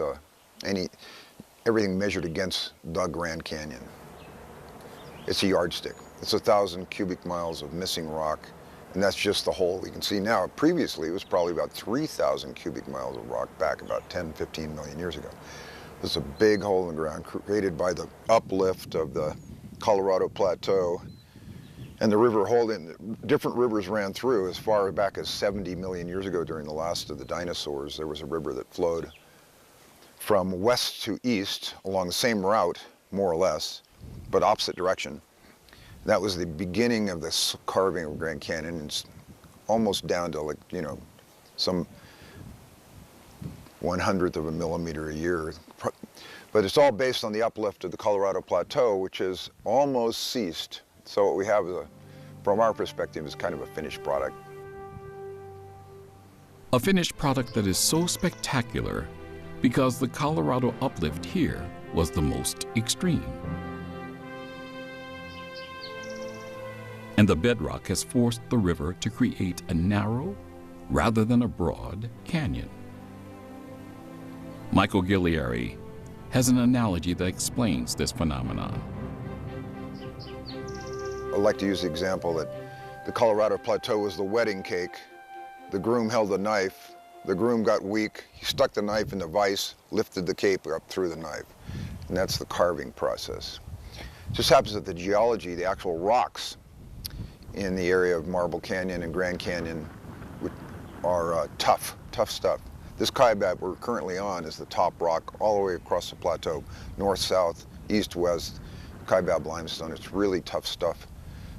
everything measured against the Grand Canyon. It's a yardstick. It's 1,000 cubic miles of missing rock, and that's just the hole we can see now. Previously, it was probably about 3,000 cubic miles of rock back about 10, 15 million years ago. It's a big hole in the ground created by the uplift of the Colorado Plateau. And the river different rivers ran through as far back as 70 million years ago during the last of the dinosaurs. There was a river that flowed from west to east along the same route, more or less, but opposite direction. That was the beginning of this carving of Grand Canyon. It's almost down to, like, you know, some 1/100th of a millimeter a year. But it's all based on the uplift of the Colorado Plateau, which has almost ceased. So what we have, from our perspective, is kind of a finished product. A finished product that is so spectacular because the Colorado uplift here was the most extreme. And the bedrock has forced the river to create a narrow rather than a broad canyon. Michael Guerrieri has an analogy that explains this phenomenon. I like to use the example that the Colorado Plateau was the wedding cake. The groom held a knife. The groom got weak. He stuck the knife in the vise, lifted the cape up through the knife. And that's the carving process. It just happens that the geology, the actual rocks in the area of Marble Canyon and Grand Canyon are tough stuff. This Kaibab we're currently on is the top rock all the way across the plateau, north, south, east, west, Kaibab limestone. It's really tough stuff.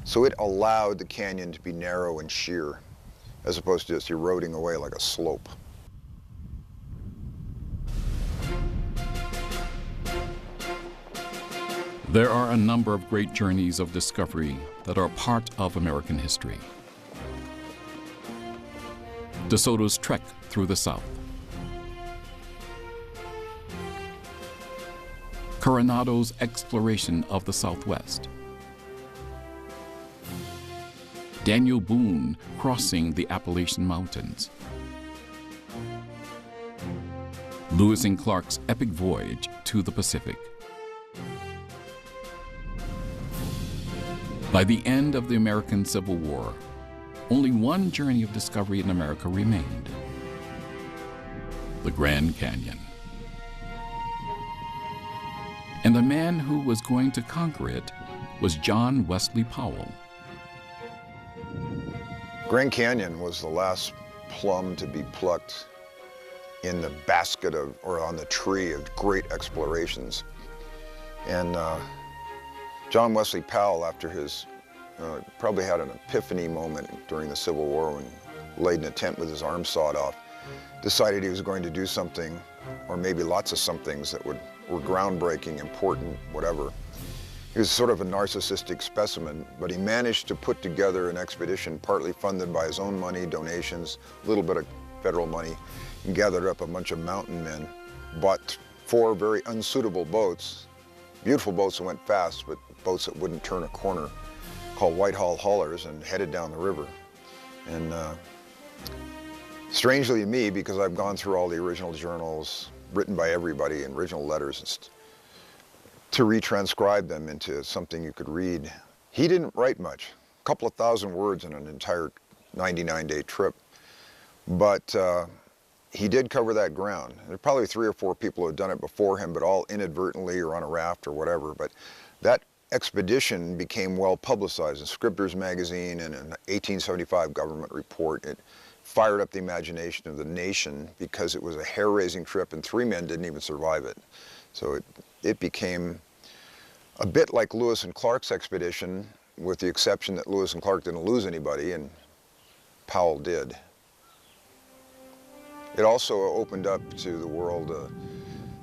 So it allowed the canyon to be narrow and sheer, as opposed to just eroding away like a slope. There are a number of great journeys of discovery that are part of American history. DeSoto's trek through the South, Coronado's exploration of the Southwest, Daniel Boone crossing the Appalachian Mountains, Lewis and Clark's epic voyage to the Pacific. By the end of the American Civil War, only one journey of discovery in America remained: the Grand Canyon. And the man who was going to conquer it was John Wesley Powell. Grand Canyon was the last plum to be plucked in the basket of, or on the tree of great explorations. And John Wesley Powell, after his, probably had an epiphany moment during the Civil War when he laid in a tent with his arm sawed off, decided he was going to do something, or maybe lots of somethings that were groundbreaking, important, whatever. He was sort of a narcissistic specimen, but he managed to put together an expedition partly funded by his own money, donations, a little bit of federal money, and gathered up a bunch of mountain men, bought 4 very unsuitable boats, beautiful boats that went fast, but boats that wouldn't turn a corner, called Whitehall haulers, and headed down the river. And strangely to me, because I've gone through all the original journals written by everybody and original letters, to retranscribe them into something you could read. He didn't write much, a couple of thousand words in an entire 99-day trip, but he did cover that ground. There are probably 3 or 4 people who had done it before him, but all inadvertently or on a raft or whatever. But that expedition became well publicized in Scribner's magazine and an 1875 government report. It fired up the imagination of the nation because it was a hair-raising trip, and 3 men didn't even survive it. So it became a bit like Lewis and Clark's expedition, with the exception that Lewis and Clark didn't lose anybody and Powell did. It also opened up to the world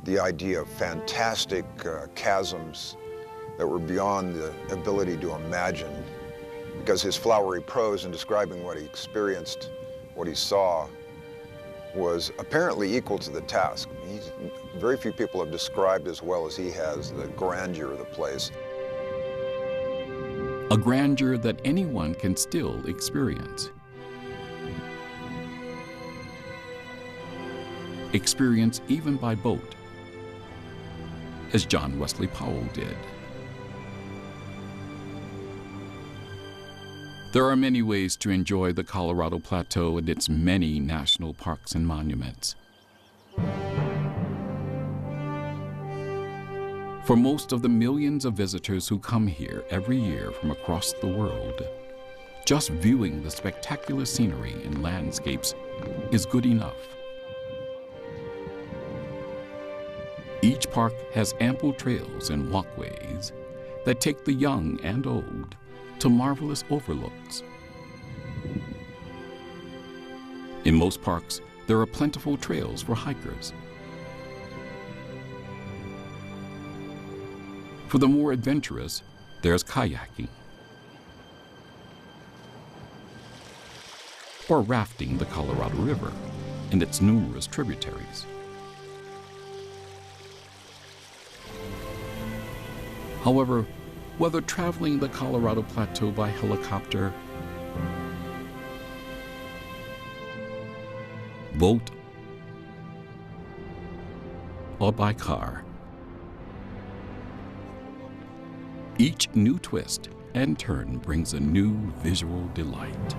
the idea of fantastic chasms that were beyond the ability to imagine, because his flowery prose in describing what he experienced, what he saw, was apparently equal to the task. Very few people have described as well as he has the grandeur of the place. A grandeur that anyone can still experience. Experience even by boat, as John Wesley Powell did. There are many ways to enjoy the Colorado Plateau and its many national parks and monuments. For most of the millions of visitors who come here every year from across the world, just viewing the spectacular scenery and landscapes is good enough. Each park has ample trails and walkways that take the young and old to marvelous overlooks. In most parks, there are plentiful trails for hikers. For the more adventurous, there's kayaking, or rafting the Colorado River and its numerous tributaries. However, whether traveling the Colorado Plateau by helicopter, boat, or by car, each new twist and turn brings a new visual delight.